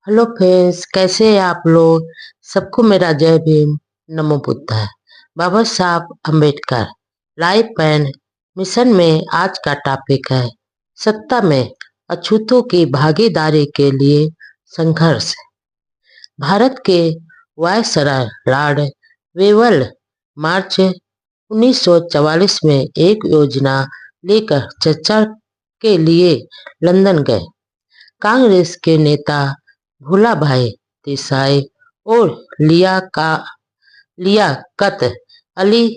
Hello friends, कैसे हैं आप लोग। सबको मेरा जय भीम, नमो बुद्धाय। बाबा Saheb Ambedkar life and mission में आज का टॉपिक है सत्ता में अछूतों की भागीदारी के लिए संघर्ष। भारत के वायसराय लॉर्ड वेवल मार्च 1944 में एक योजना लेकर चर्चा के लिए लंदन गए। कांग्रेस के नेता भूलाभाई देसाई और लियाकत अली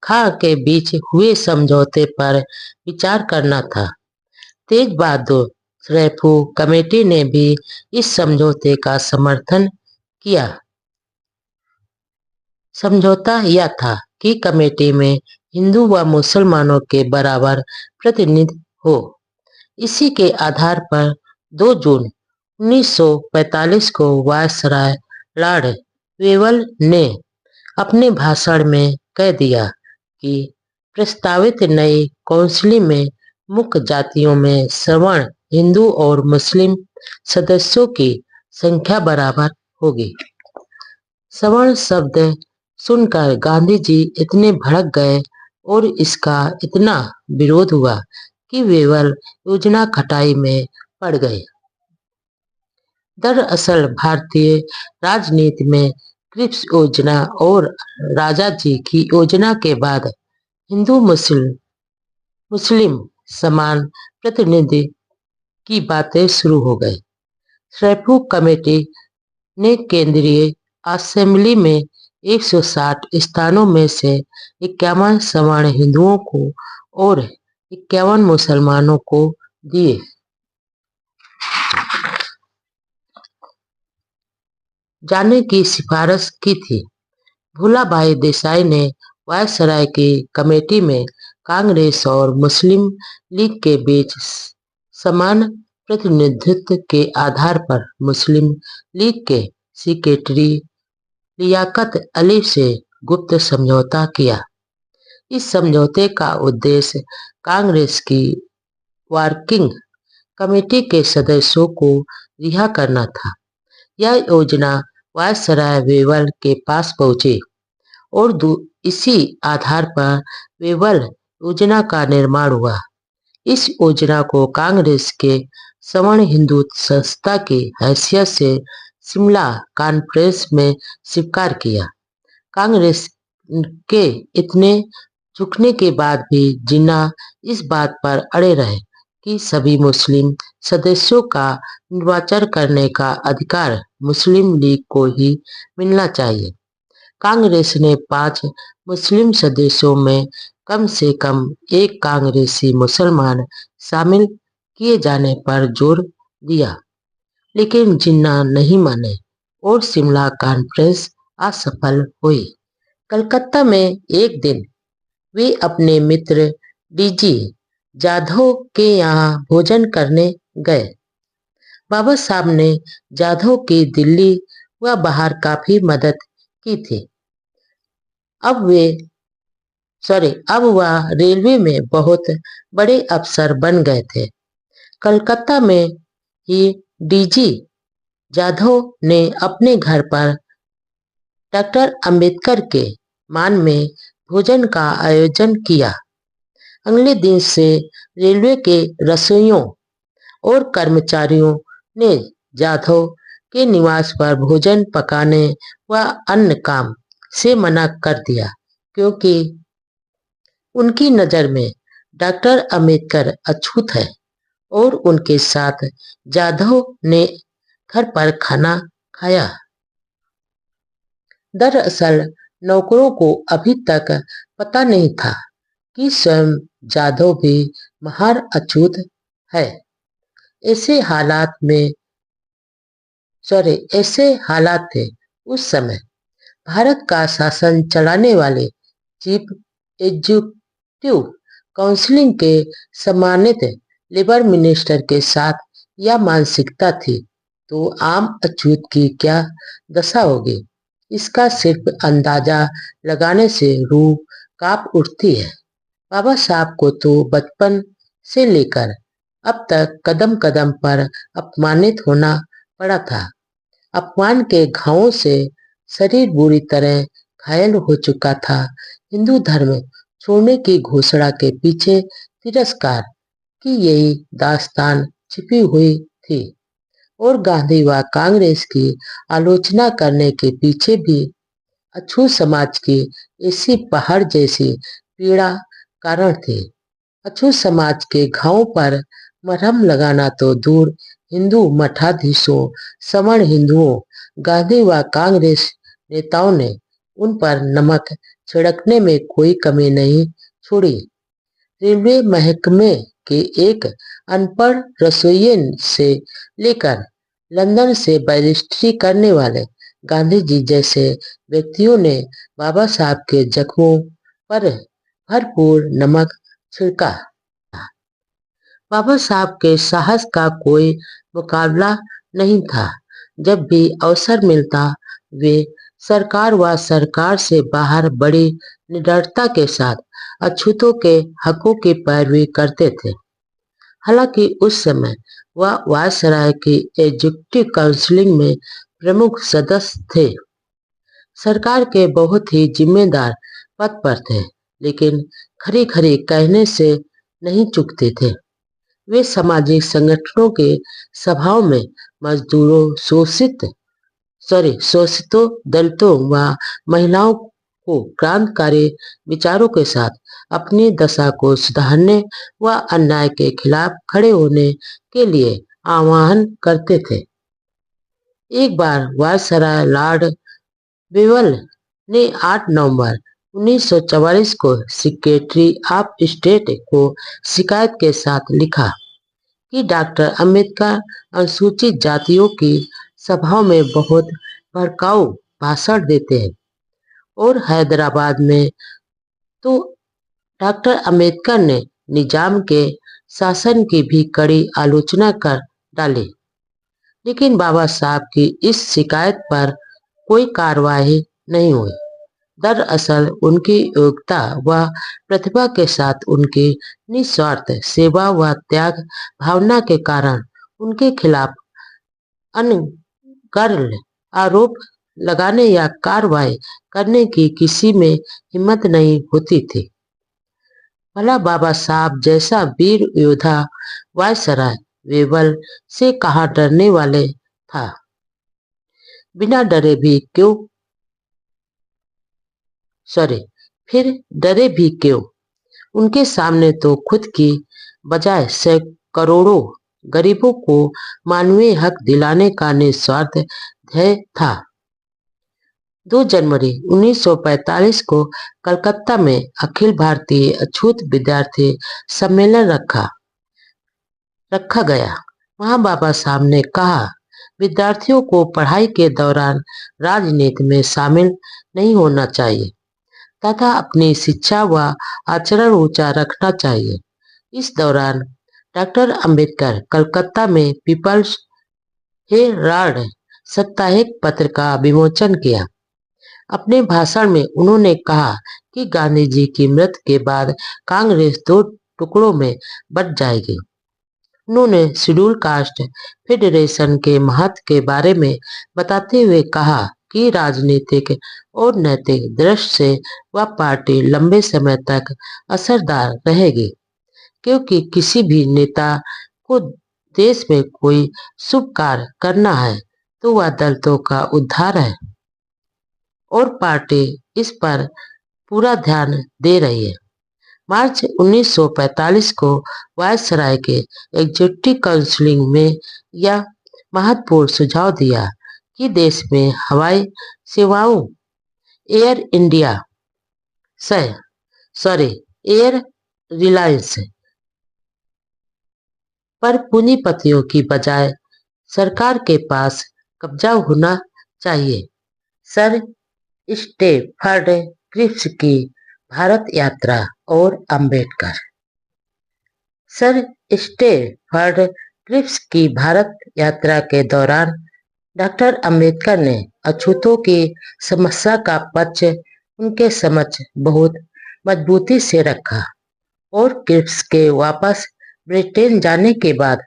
खां के बीच हुए समझौते पर विचार करना था। तेज बहादुर सैफू कमेटी ने भी इस समझौते का समर्थन किया। समझौता यह था कि कमेटी में हिंदू व मुसलमानों के बराबर प्रतिनिधि हो। इसी के आधार पर 2 जून 1945 को वायसराय लॉर्ड वेवल ने अपने भाषण में कह दिया कि प्रस्तावित नई काउंसिल में मुख्य जातियों में सवर्ण, हिंदू और मुस्लिम सदस्यों की संख्या बराबर होगी। सवर्ण शब्द सुनकर गांधी जी इतने भड़क गए और इसका इतना विरोध हुआ कि वेवल योजना खटाई में पड़ गए। दरअसल भारतीय राजनीति में क्रिप्स योजना और राजाजी की योजना के बाद हिंदू मुस्लिम समान प्रतिनिधि की बातें शुरू हो गई। सैफू कमेटी ने केंद्रीय असेंबली में 160 स्थानों में से 51 सवर्ण हिंदुओं को और 51 मुसलमानों को दिए। जाने की सिफारिश की थी। भूलाभाई देसाई ने वायसराय की कमेटी में कांग्रेस और मुस्लिम लीग के बीच समान प्रतिनिधित्व के आधार पर मुस्लिम लीग के सेक्रेटरी लियाकत अली से गुप्त समझौता किया। इस समझौते का उद्देश्य कांग्रेस की वर्किंग कमेटी के सदस्यों को रिहा करना था। यह योजना वायसराय वेवल के पास पहुंची और इसी आधार पर वेवल योजना का निर्माण हुआ। इस योजना को कांग्रेस के सवर्ण हिंदू संस्था की हैसियत से शिमला कॉन्फ्रेंस में स्वीकार किया। कांग्रेस के इतने झुकने के बाद भी जिन्ना इस बात पर अड़े रहे कि सभी मुस्लिम सदस्यों का निर्वाचन करने का अधिकार मुस्लिम लीग को ही मिलना चाहिए। कांग्रेस ने 5 मुस्लिम सदस्यों में कम से कम एक कांग्रेसी मुसलमान शामिल किए जाने पर जोर दिया, लेकिन जिन्ना नहीं माने और शिमला कॉन्फ्रेंस असफल हुई। कलकत्ता में एक दिन वे अपने मित्र डीजी जाधव के यहाँ भोजन करने गए। बाबा साहब ने जाधव की दिल्ली व बाहर काफी मदद की थी। अब वह रेलवे में बहुत बड़े अफसर बन गए थे। कलकत्ता में ही डीजी जाधव ने अपने घर पर डॉक्टर अंबेडकर के मान में भोजन का आयोजन किया। अगले दिन से रेलवे के रसोइयों और कर्मचारियों ने जाधव के निवास पर भोजन पकाने व अन्य काम से मना कर दिया, क्योंकि उनकी नजर में डॉक्टर अंबेडकर अछूत है और उनके साथ जाधव ने घर पर खाना खाया। दरअसल नौकरों को अभी तक पता नहीं था कि स्वयं जाधव भी महान अछूत है। ऐसे हालात थे उस समय। भारत का शासन चलाने वाले चीफ एग्जीक्यूटिव काउंसिल के सम्मानित लेबर मिनिस्टर के साथ यह मानसिकता थी तो आम अछूत की क्या दशा होगी, इसका सिर्फ अंदाजा लगाने से रूह कांप उठती है। बाबा साहब को तो बचपन से लेकर अब तक कदम कदम पर अपमानित होना पड़ा था। अपमान के घावों से शरीर बुरी तरह घायल हो चुका था। हिंदू धर्म छोड़ने की घोषणा के पीछे तिरस्कार की यही दास्तान छिपी हुई थी, और गांधी व कांग्रेस की आलोचना करने के पीछे भी अछूत समाज की इसी पहाड़ जैसी पीड़ा कारण थी। अछूत समाज के घावों पर मरहम लगाना तो दूर, हिंदू मठाधीशों, सवर्ण हिंदुओं, गांधी व कांग्रेस नेताओं ने उन पर नमक छिड़कने में कोई कमी नहीं छोड़ी। रेलवे महकमे के एक अनपढ़ रसोइये से लेकर लंदन से बैरिस्टरी करने वाले गांधी जी जैसे व्यक्तियों ने बाबा साहब के जख्मों पर भरपूर नमक छिड़का। बाबा साहब के साहस का कोई मुकाबला नहीं था। जब भी अवसर मिलता वे सरकार व सरकार से बाहर बड़ी निडरता के साथ अछूतों के हकों की पैरवी करते थे। हालांकि उस समय वह वायसराय की एग्जीक्यूटिव काउंसिल में प्रमुख सदस्य थे, सरकार के बहुत ही जिम्मेदार पद पर थे, लेकिन खरी खरी कहने से नहीं चूकते थे। वे सामाजिक संगठनों के सभाओं में मजदूरों, शोषितों, दलितों व महिलाओं को क्रांतिकारी विचारों के साथ अपनी दशा को सुधारने व अन्याय के खिलाफ खड़े होने के लिए आह्वान करते थे। एक बार वायसराय लॉर्ड वेवल ने 8 नवंबर 1944 को सेक्रेटरी ऑफ स्टेट को शिकायत के साथ लिखा कि डॉक्टर अंबेडकर अनुसूचित जातियों की सभाओं में बहुत भड़काऊ भाषण देते हैं, और हैदराबाद में तो डॉक्टर अंबेडकर ने निजाम के शासन की भी कड़ी आलोचना कर डाली। लेकिन बाबा साहब की इस शिकायत पर कोई कार्रवाई नहीं हुई। दरअसल उनकी योग्यता व प्रतिभा के साथ उनकी निस्वार्थ सेवा व त्याग भावना के कारण उनके खिलाफ अनर्गल आरोप लगाने या कार्रवाई करने की किसी में हिम्मत नहीं होती थी। भला बाबा साहब जैसा वीर योद्धा वायसराय वेवल से कहाँ डरने वाले था। बिना डरे भी क्यों फिर डरे भी क्यों? उनके सामने तो खुद की बजाय करोड़ों गरीबों को मानवीय हक दिलाने का निस्वार्थ ध्येय था। 2 जनवरी 1945 को कलकत्ता में अखिल भारतीय अछूत विद्यार्थी सम्मेलन रखा गया। वहां बाबा साहब ने कहा, विद्यार्थियों को पढ़ाई के दौरान राजनीति में शामिल नहीं होना चाहिए तथा अपनी शिक्षा व आचरण ऊंचा रखना चाहिए। इस दौरान डॉक्टर अंबेडकर कलकत्ता में पीपल्स हेराल्ड साप्ताहिक पत्र का विमोचन किया। अपने भाषण में उन्होंने कहा कि गांधी जी की मृत्यु के बाद कांग्रेस 2 टुकड़ों में बंट जाएगी। उन्होंने शेड्यूल कास्ट फेडरेशन के महत्व के बारे में बताते हुए कहा कि राजनीतिक और नैतिक दृष्टि से वह पार्टी लंबे समय तक असरदार रहेगी, क्योंकि किसी भी नेता को देश में कोई शुभ कार्य करना है तो वह दलितों का उद्धार है, और पार्टी इस पर पूरा ध्यान दे रही है। मार्च 1945 को वायसराय के एग्जीक्यूटिव काउंसिल में यह महत्वपूर्ण सुझाव दिया कि देश में हवाई सेवाओं एयर रिलायंस पर पूंजीपतियों की बजाय सरकार के पास कब्जा होना चाहिए। सर स्टेफर्ड क्रिप्स की भारत यात्रा और अंबेडकर। सर स्टेफर्ड क्रिप्स की भारत यात्रा के दौरान डॉक्टर अंबेडकर ने अछूतों की समस्या का पक्ष उनके समक्ष बहुत मजबूती से रखा, और क्रिप्स के वापस ब्रिटेन जाने के बाद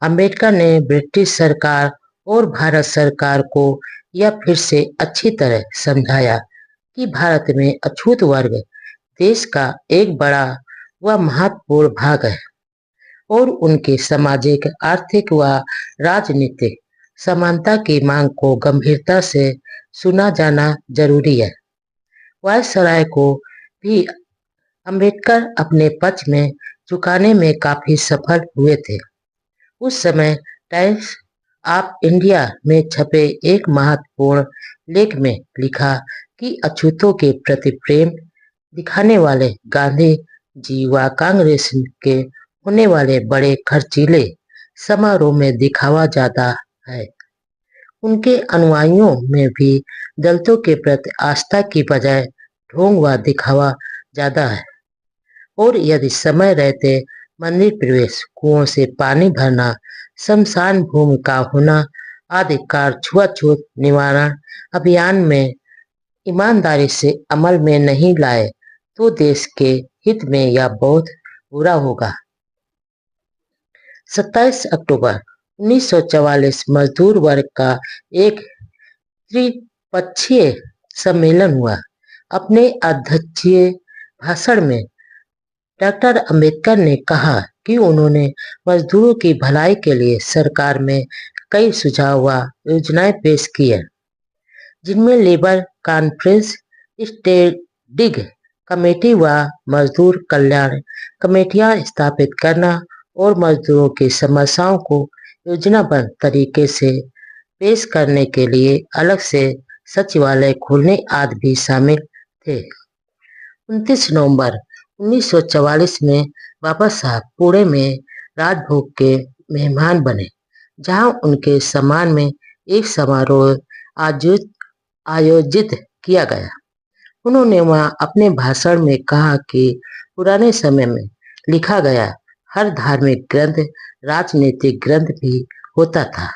अंबेडकर ने ब्रिटिश सरकार और भारत सरकार को यह फिर से अच्छी तरह समझाया कि भारत में अछूत वर्ग देश का एक बड़ा व महत्वपूर्ण भाग है और उनके सामाजिक, आर्थिक व राजनीतिक समानता की मांग को गंभीरता से सुना जाना जरूरी है। वायसराय को भी अम्बेडकर अपने पक्ष में झुकाने में काफी सफल हुए थे। उस समय टाइम्स ऑफ इंडिया में छपे एक महत्वपूर्ण लेख में लिखा कि अछूतों के प्रति प्रेम दिखाने वाले गांधी जी व कांग्रेस के होने वाले बड़े खर्चीले समारोह में दिखावा ज्यादा है। उनके अनुयायियों में भी दलितों के प्रति आस्था की बजाय ढोंग व दिखावा ज्यादा है और यदि समय रहते मंदिर प्रवेश, कुओं से पानी भरना, शमशान भूमि का होना आदि कार्य छुआछूत निवारण अभियान में ईमानदारी से अमल में नहीं लाए तो देश के हित में यह बहुत बुरा होगा। 27 अक्टूबर 1944 मजदूर वर्ग का एक त्रिपक्षीय सम्मेलन हुआ। अपने अध्यक्षीय भाषण में डॉक्टर अंबेडकर ने कहा कि उन्होंने मजदूरों की भलाई के लिए सरकार में कई सुझाव व योजनाएं पेश की हैं, जिनमें लेबर कॉन्फ्रेंस, स्टैंडिंग कमेटी व मजदूर कल्याण कमेटियां स्थापित करना और मजदूरों की समस्याओं को योजनाबद्ध तरीके से पेश करने के लिए अलग से सचिवालय खोलने आदि भी शामिल थे। 29 नवंबर 1944 में बाबा साहब पुणे में राजभोग के मेहमान बने, जहां उनके सम्मान में एक समारोह आयोजित किया गया। उन्होंने वहां अपने भाषण में कहा कि पुराने समय में लिखा गया हर धार्मिक ग्रंथ राजनीतिक ग्रंथ भी होता था।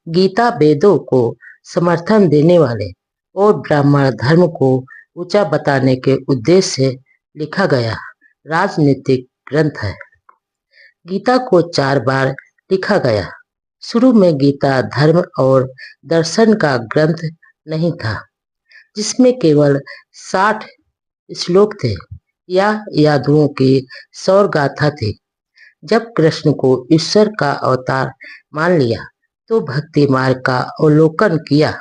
गीता वेदों को समर्थन देने वाले और ब्राह्मण धर्म को ऊंचा बताने के उद्देश्य से लिखा गया राजनीतिक ग्रंथ है। गीता को 4 बार लिखा गया। शुरू में गीता धर्म और दर्शन का ग्रंथ नहीं था, जिसमें केवल 60 श्लोक थे या यादवों की सौर गाथा थी। जब कृष्ण को ईश्वर का अवतार मान लिया तो भक्ति मार्ग का अवलोकन किया।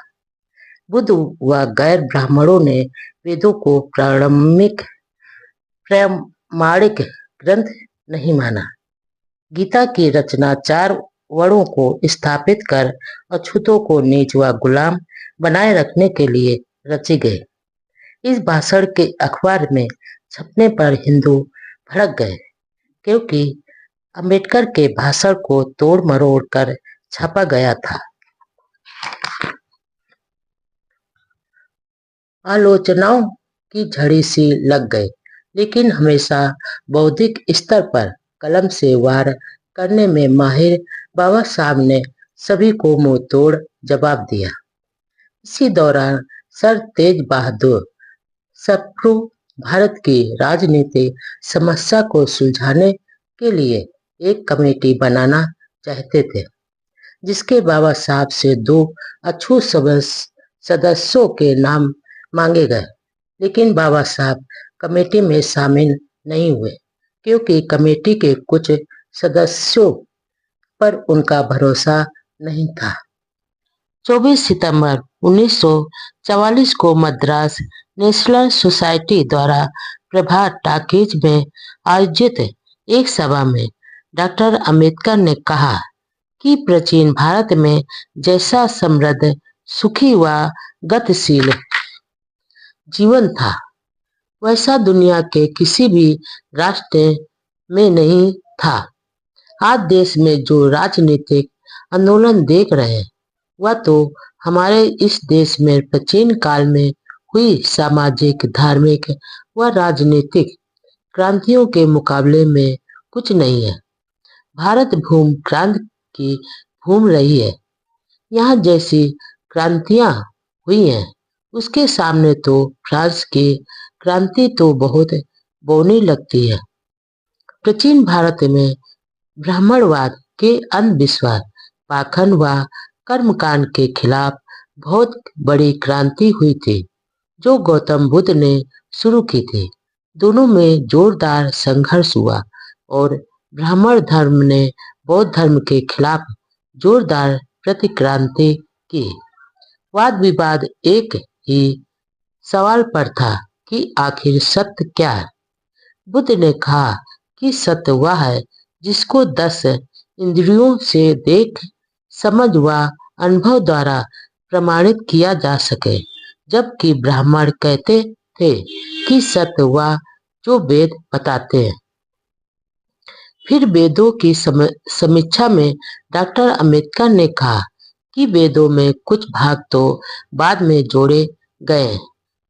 बुद्ध व गैर ब्राह्मणों ने वेदों को प्रामाणिक ग्रंथ नहीं माना। गीता की रचना 4 वर्णों को स्थापित कर अछूतों को नीच व गुलाम बनाए रखने के लिए रची गई। इस भाषण के अखबार में छपने पर हिंदू भड़क गए, क्योंकि अंबेडकर के भाषण को तोड़ मरोड़ कर छापा गया था। आलोचनाओं की झड़ी सी लग गई, लेकिन हमेशा बौद्धिक स्तर पर कलम से वार करने में माहिर बाबा साहब ने सभी को मुंह तोड़ जवाब दिया। इसी दौरान सर तेज बहादुर सप्रू भारत की राजनीतिक समस्या को सुलझाने के लिए एक कमेटी बनाना चाहते थे, जिसके बाबा साहब से 2 अछूत सदस्यों के नाम मांगे गए, लेकिन बाबा साहब कमेटी में शामिल नहीं हुए, क्योंकि कमेटी के कुछ सदस्यों पर उनका भरोसा नहीं था। 24 सितंबर 1944 को मद्रास नेशनल सोसाइटी द्वारा प्रभात टाकीज में आयोजित एक सभा में डॉक्टर अंबेडकर ने कहा कि प्राचीन भारत में जैसा समृद्ध, सुखी व गतिशील जीवन था, वैसा दुनिया के किसी भी राष्ट्र में नहीं था। आज देश में जो राजनीतिक आंदोलन देख रहे हैं, वह तो हमारे इस देश में प्राचीन काल में हुई सामाजिक, धार्मिक व राजनीतिक क्रांतियों के मुकाबले में कुछ नहीं है। भारत भूमि क्रांति की भूमि रही है। यहाँ जैसी क्रांतियां हुई हैं, उसके सामने तो फ्रांस की क्रांति तो बहुत बौनी लगती है। प्राचीन भारत में ब्राह्मणवाद के अंधविश्वास, पाखंड व कर्मकांड के खिलाफ बहुत बड़ी क्रांति हुई थी जो गौतम बुद्ध ने शुरू की थी। दोनों में जोरदार संघर्ष हुआ और ब्राह्मण धर्म ने बौद्ध धर्म के खिलाफ जोरदार प्रतिक्रांति की। वाद विवाद एक ही सवाल पर था कि आखिर सत्य क्या है। बुद्ध ने कहा कि सत्य वह है जिसको 10 इंद्रियों से देख, समझ व अनुभव द्वारा प्रमाणित किया जा सके, जबकि ब्राह्मण कहते थे कि सत्य वह जो वेद बताते हैं। फिर वेदों की समीक्षा में डॉक्टर अंबेडकर ने कहा कि वेदों में कुछ भाग तो बाद में जोड़े गए।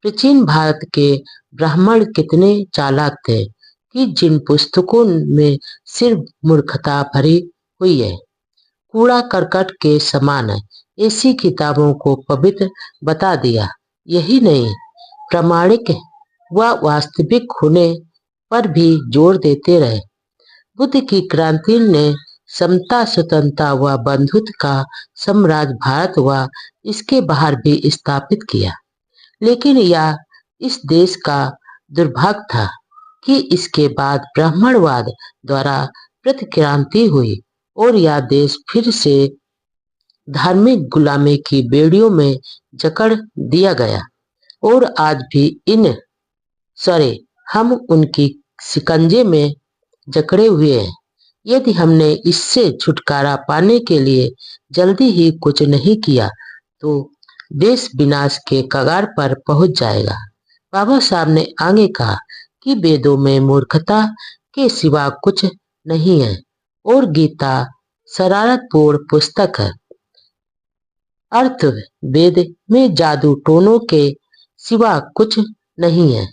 प्राचीन भारत के ब्राह्मण कितने चालाक थे कि जिन पुस्तकों में सिर्फ मूर्खता भरी हुई है, कूड़ा करकट के समान है, ऐसी किताबों को पवित्र बता दिया। यही नहीं, प्रामाणिक व वास्तविक होने पर भी जोर देते रहे। बुद्ध की क्रांति ने समता, स्वतंत्रता व बंधुत्व का साम्राज्य भारत व इसके बाहर भी स्थापित किया। लेकिन यह इस देश का दुर्भाग्य था कि इसके बाद ब्राह्मणवाद द्वारा प्रतिक्रांति हुई और यह देश फिर से धार्मिक गुलामी की बेड़ियों में जकड़ दिया गया। और आज भी हम उनकी शिकंजे में जकड़े हुए हैं। यदि हमने इससे छुटकारा पाने के लिए जल्दी ही कुछ नहीं किया तो देश विनाश के कगार पर पहुंच जाएगा। बाबा साहब ने आगे कहा कि वेदों में मूर्खता के सिवा कुछ नहीं है और गीता शरारतपूर्ण पुस्तक है। अर्थ वेद में जादू टोनों के सिवा कुछ नहीं है।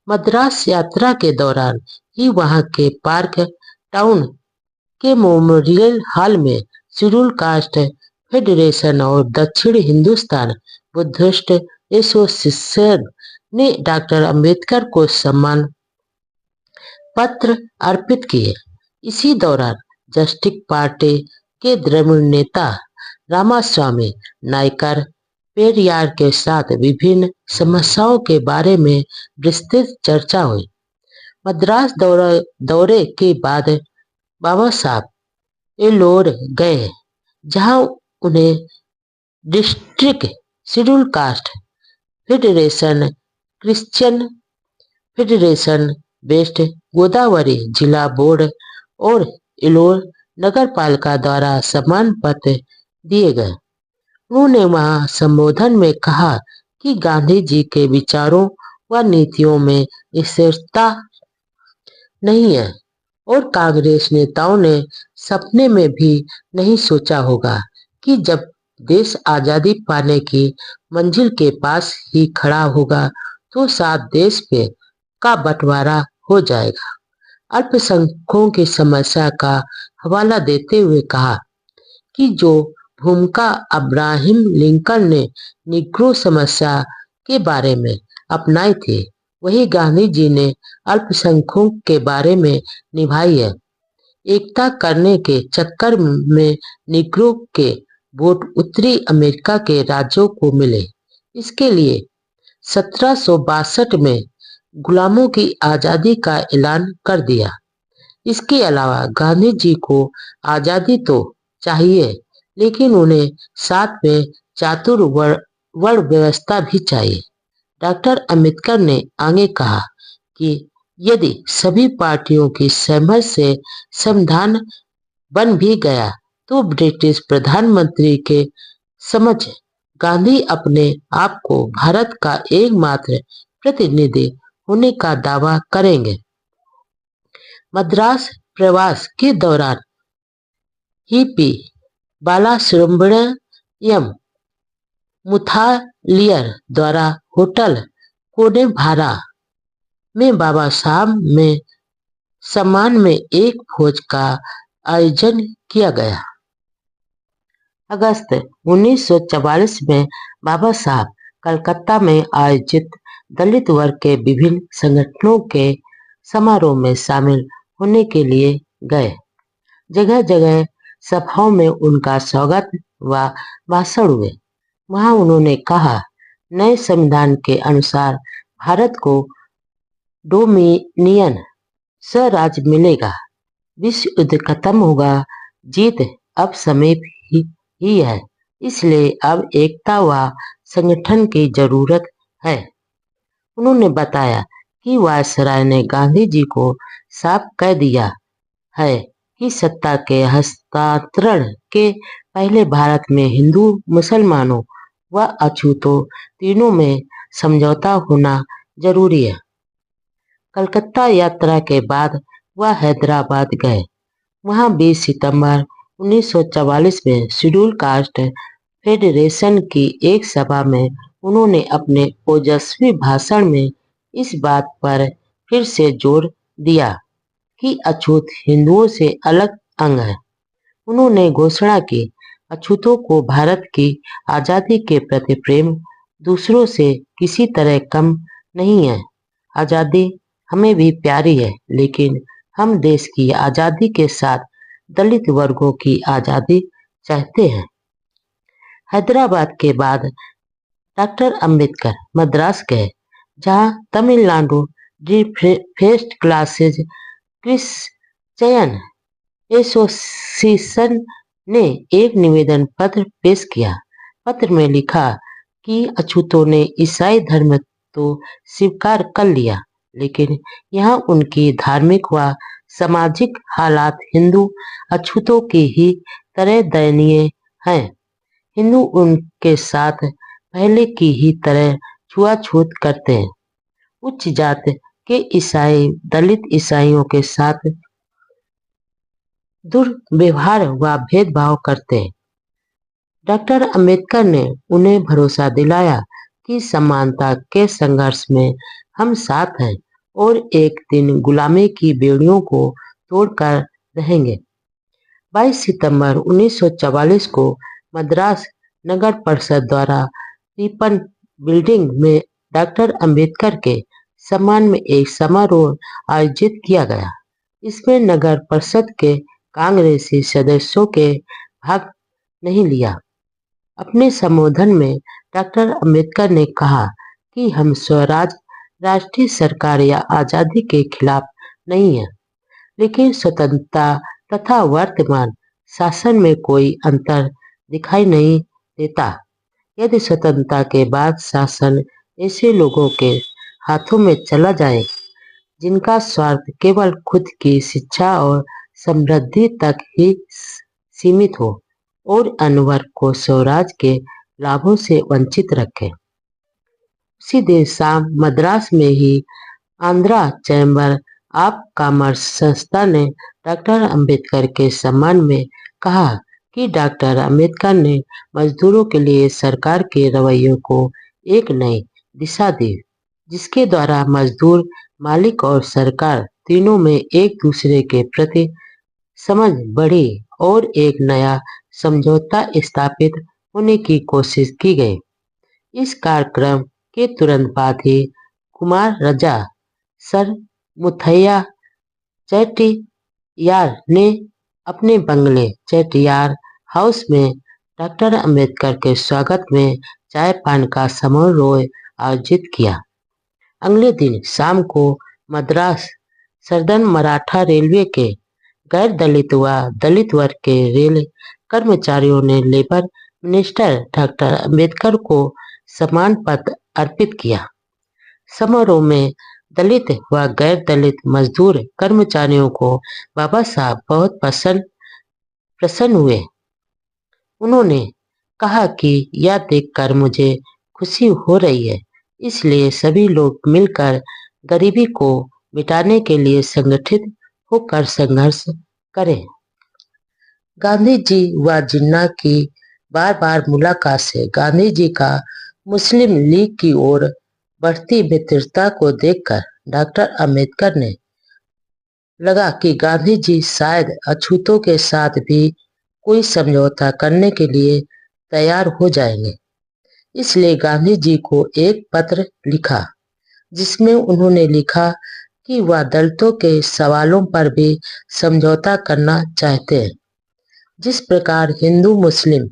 मद्रास यात्रा के दौरान ही वहां के पार्क टाउन के मेमोरियल हॉल में शेड्यूल कास्ट फेडरेशन और दक्षिण हिंदुस्तान बुद्धिस्ट एसोसिएशन ने डॉक्टर अंबेडकर को सम्मान पत्र अर्पित किए। इसी दौरान जस्टिस पार्टी के द्रविड़ नेता रामास्वामी नायकर पेरियार के साथ विभिन्न समस्याओं के बारे में विस्तृत चर्चा हुई। मद्रास दौरे के बाद बाबा साहब एलोर गए, जहां उन्हें district schedule caste federation, Christian federation, west Godavari जिला बोर्ड और एलोर नगर पालिका द्वारा सम्मान पत्र दिए गए। उन्होंने वहां संबोधन में कहा कि गांधी जी के विचारों व नीतियों में स्थिरता नहीं है और कांग्रेस नेताओं ने सपने में भी नहीं सोचा होगा कि जब देश आजादी पाने की मंजिल के पास ही खड़ा होगा तो साथ देश पे का बंटवारा हो जाएगा। अल्पसंख्यकों की समस्या का हवाला देते हुए कहा कि जो भूमिका अब्राहम लिंकन ने निग्रो समस्या के बारे में अपनाई थी, वही गांधी जी ने अल्पसंख्यकों के बारे में निभाई है। एकता करने के चक्कर में निग्रो के वोट उत्तरी अमेरिका के राज्यों को मिले। इसके लिए 1762 में गुलामों की आजादी का ऐलान कर दिया। इसके अलावा गांधी जी को आजादी तो चाहिए, लेकिन उन्हें साथ में चातुर्वर्ण व्यवस्था भी चाहिए। डॉक्टर अंबेडकर ने आगे कहा कि यदि सभी पार्टियों की सहमति से संविधान बन भी गया तो ब्रिटिश प्रधानमंत्री के समक्ष गांधी अपने आप को भारत का एकमात्र प्रतिनिधि होने का दावा करेंगे। मद्रास प्रवास के दौरान ही बालासुब्रमण्यम मुथालियर द्वारा होटल कोडेभारा में बाबा साहब में सम्मान में एक भोज का आयोजन किया गया। अगस्त 1944 में बाबा साहब कलकत्ता में आयोजित दलित वर्ग के विभिन्न संगठनों के समारोह में शामिल होने के लिए गए। जगह जगह सभाओं में उनका स्वागत व भाषण हुए। वहां उन्होंने कहा, नए संविधान के अनुसार भारत को डोमिनियन स्वराज मिलेगा, विश्व युद्ध खत्म होगा, जीत अब समीप ही है, इसलिए अब एकता व संगठन की जरूरत है। उन्होंने बताया कि वायसराय ने गांधी जी को साफ कह दिया है कि सत्ता के हस्तांतरण के पहले भारत में हिंदू, मुसलमानों व अछूतों तीनों में समझौता होना जरूरी है। कलकत्ता यात्रा के बाद वह हैदराबाद गए। वहां 20 सितंबर 1944 में शेड्यूल कास्ट फेडरेशन की एक सभा में उन्होंने अपने ओजस्वी भाषण में इस बात पर फिर से जोर दिया कि अछूत हिंदुओं से अलग अंग है। उन्होंने घोषणा की, अछूतों को भारत की आजादी के प्रति प्रेम दूसरों से किसी तरह कम नहीं है। आजादी हमें भी प्यारी है, लेकिन हम देश की आजादी के साथ दलित वर्गों की आजादी चाहते हैं। हैदराबाद के बाद डॉक्टर अंबेडकर मद्रास गए, जहां Tamil Nadu the first classes Christian association ने एक निवेदन पत्र पेश किया। पत्र में लिखा कि अछूतों ने ईसाई धर्म तो स्वीकार कर लिया, लेकिन यहाँ उनकी धार्मिक व सामाजिक हालात हिंदू अछूतों की ही तरह दयनीय हैं। हिंदू उनके साथ पहले की ही तरह छुआछूत करते हैं। उच्च जात के ईसाई दलित ईसाइयों के साथ दुर्व्यवहार व भेदभाव करते हैं। डॉक्टर अंबेडकर ने उन्हें भरोसा दिलाया कि समानता के संघर्ष में हम साथ हैं और एक दिन गुलामी की बेड़ियों को तोड़कर रहेंगे। 22 सितंबर 1944 को मद्रास नगर परिषद द्वारा रिपन बिल्डिंग में डॉक्टर अंबेडकर के सम्मान में एक समारोह आयोजित किया गया। इसमें नगर परिषद के कांग्रेसी सदस्यों के भाग नहीं लिया। अपने संबोधन में डॉक्टर अंबेडकर ने कहा कि हम स्वराज, राष्ट्रीय सरकार या आजादी के खिलाफ नहीं है, लेकिन स्वतंत्रता तथा वर्तमान शासन में कोई अंतर दिखाई नहीं देता। यदि स्वतंत्रता के बाद शासन ऐसे लोगों के हाथों में चला जाए जिनका स्वार्थ केवल खुद की शिक्षा और समृद्धि तक ही सीमित हो और अन्य वर्ग को स्वराज के लाभों से वंचित रखे। उसी दिन शाम मद्रास में ही आंध्रा चैम्बर ऑफ कॉमर्स संस्था ने डॉक्टर अंबेडकर के सम्मान में कहा कि डॉक्टर अंबेडकर ने मजदूरों के लिए सरकार के रवैये को एक नई दिशा दी, जिसके द्वारा मजदूर, मालिक और सरकार तीनों में एक दूसरे के प्रति समझ बढ़ी और एक नया समझौता स्थापित होने की कोशिश की गई। इस कार्यक्रम के तुरंत बाद ही कुमार रजा सर मुथैया चेट्टियार ने अपने बंगले चेट्टियार हाउस में डॉक्टर अंबेडकर के स्वागत में चाय पान का समारोह आयोजित किया। अगले दिन शाम को मद्रास सदर्न मराठा रेलवे के गैर दलित व दलित वर्ग के रेल कर्मचारियों ने लेबर मिनिस्टर डॉक्टर अंबेडकर को सम्मान पत्र अर्पित किया। समारोह में दलित व गैर दलित मजदूर कर्मचारियों को बाबा साहब बहुत प्रसन्न हुए। उन्होंने कहा कि यह देखकर मुझे खुशी हो रही है, इसलिए सभी लोग मिलकर गरीबी को मिटाने के लिए संगठित होकर संघर्ष करें। गांधी जी व जिन्ना की बार बार मुलाकात से गांधी जी का मुस्लिम लीग की ओर बढ़ती मित्रता को देखकर डॉक्टर अंबेडकर ने लगा कि गांधी जी शायद अछूतों के साथ भी कोई समझौता करने के लिए तैयार हो जाएंगे। इसलिए गांधी जी को एक पत्र लिखा, जिसमें उन्होंने लिखा कि वह दलितों के सवालों पर भी समझौता करना चाहते हैं। जिस प्रकार हिंदू मुस्लिम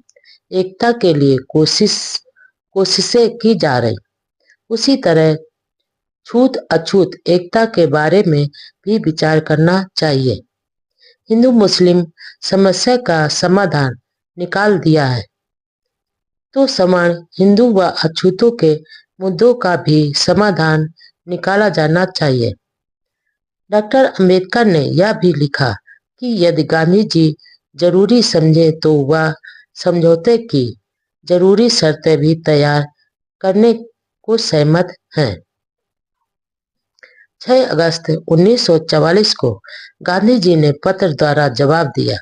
एकता के लिए कोशिशें की जा रही, उसी तरह छूत अछूत एकता के बारे में भी विचार करना चाहिए। हिंदू मुस्लिम समस्या का समाधान निकाल दिया है तो समान हिंदू व अछूतों के मुद्दों का भी समाधान निकाला जाना चाहिए। डॉक्टर अंबेडकर ने यह भी लिखा कि यदि गांधी जी जरूरी समझे तो वह समझौते की जरूरी शर्तें भी तैयार करने को सहमत हैं। 6 अगस्त 1944 को गांधी जी ने पत्र द्वारा जवाब दिया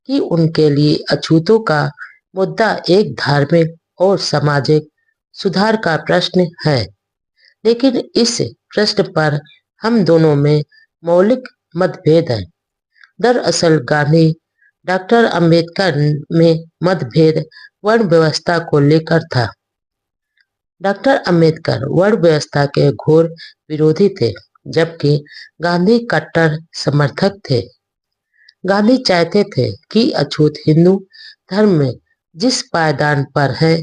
कि उनके लिए अछूतों का मुद्दा एक धार्मिक और सामाजिक सुधार का प्रश्न है, लेकिन इस प्रश्न पर हम दोनों में मौलिक मतभेद है। दरअसल गांधी डॉक्टर अंबेडकर में मतभेद वर्ण व्यवस्था को लेकर था। डॉक्टर अंबेडकर वर्ण व्यवस्था के घोर विरोधी थे, जबकि गांधी कट्टर समर्थक थे। गांधी चाहते थे कि अछूत हिंदू धर्म में जिस पायदान पर है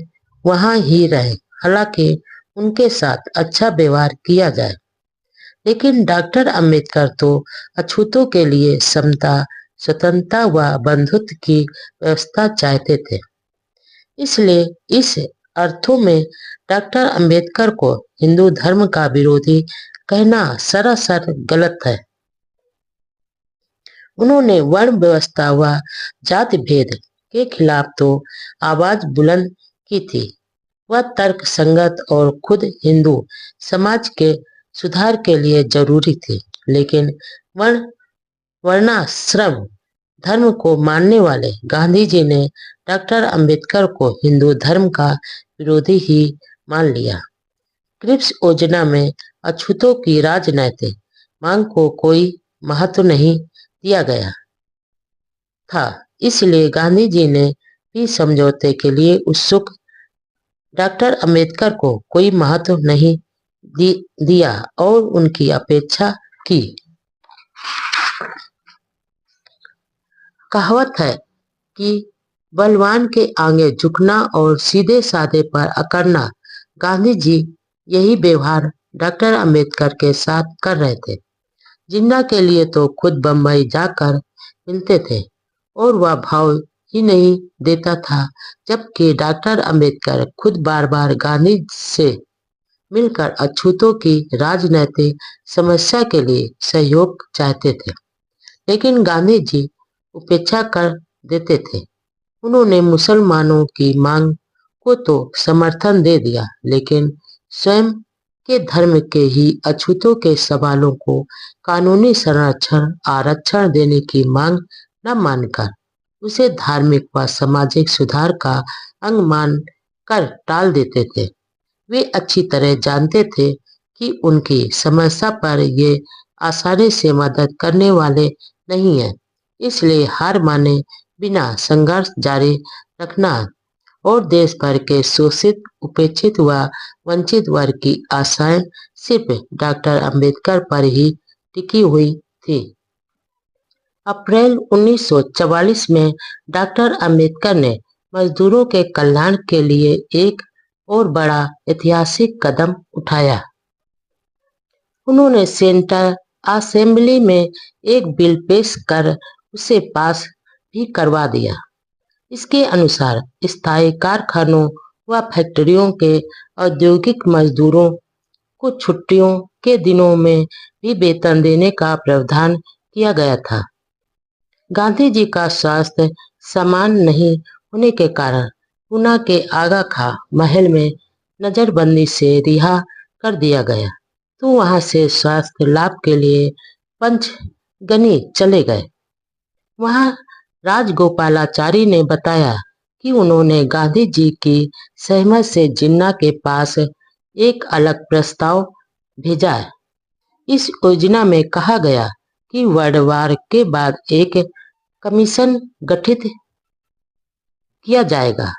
वहां ही रहे, हालांकि उनके साथ अच्छा व्यवहार किया जाए। लेकिन डॉक्टर अंबेडकर तो अछूतों के लिए समता, स्वतंत्रता व बंधुत्व की व्यवस्था चाहते थे। इसलिए इस अर्थों में डॉक्टर अंबेडकर को हिंदू धर्म का विरोधी कहना सरासर गलत है। उन्होंने वर्ण व्यवस्था व जाति भेद के खिलाफ तो आवाज बुलंद की थी। वह तर्क संगत और खुद हिंदू समाज के सुधार के लिए जरूरी थी, लेकिन वर्णाश्रम धर्म को मानने वाले गांधी जी ने डॉक्टर अंबेडकर को हिंदू धर्म का विरोधी ही मान लिया। क्रिप्स योजना में अछूतों की राजनैतिक मांग को कोई महत्व नहीं दिया गया था, इसलिए गांधी जी ने भी समझौते के लिए उत्सुक डॉक्टर अंबेडकर को कोई महत्व नहीं दिया और उनकी अपेक्षा की। कहावत है कि बलवान के आगे झुकना और सीधे साधे पर अकड़ना। गांधी जी यही व्यवहार डॉक्टर अंबेडकर के साथ कर रहे थे। जिन्ना के लिए तो खुद बम्बई जाकर मिलते थे और वह भाव ही नहीं देता था, जबकि डॉक्टर अंबेडकर खुद बार बार गांधी से मिलकर अछूतों की राजनैतिक समस्या के लिए सहयोग चाहते थे, लेकिन गांधी जी उपेक्षा कर देते थे। उन्होंने मुसलमानों की मांग को तो समर्थन दे दिया, लेकिन स्वयं के धर्म के ही अछूतों के सवालों को कानूनी संरक्षण आरक्षण देने की मांग न मानकर उसे धार्मिक व सामाजिक सुधार का अंग मान कर टाल देते थे। वे अच्छी तरह जानते थे कि उनकी समस्या पर ये आसानी से मदद करने वाले नहीं है, इसलिए हार माने बिना संघर्ष जारी रखना और देश भर के शोषित, उपेक्षित व वंचित वर्ग की आशाएं सिर्फ डॉक्टर अंबेडकर पर ही टिकी हुई थी। अप्रैल 1944 में डॉक्टर अंबेडकर ने मजदूरों के कल्याण के लिए एक और बड़ा ऐतिहासिक कदम उठाया। उन्होंने सेंट्रल असेंबली में एक बिल पेश कर उसे पास भी करवा दिया। इसके अनुसार स्थायी कारखानों व फैक्ट्रियों के औद्योगिक मजदूरों को छुट्टियों के दिनों में भी वेतन देने का प्रावधान किया गया था। गांधी जी का स्वास्थ्य समान नहीं होने के कारण पूना के आगा खां महल में नजरबंदी से रिहा कर दिया गया, तो वहां से स्वास्थ्य लाभ के लिए पंचगनी चले गए। वहां राजगोपालाचारी ने बताया कि उन्होंने गांधी जी की सहमत से जिन्ना के पास एक अलग प्रस्ताव भेजा है। इस योजना में कहा गया कि वर्णवार के बाद एक कमीशन गठित किया जाएगा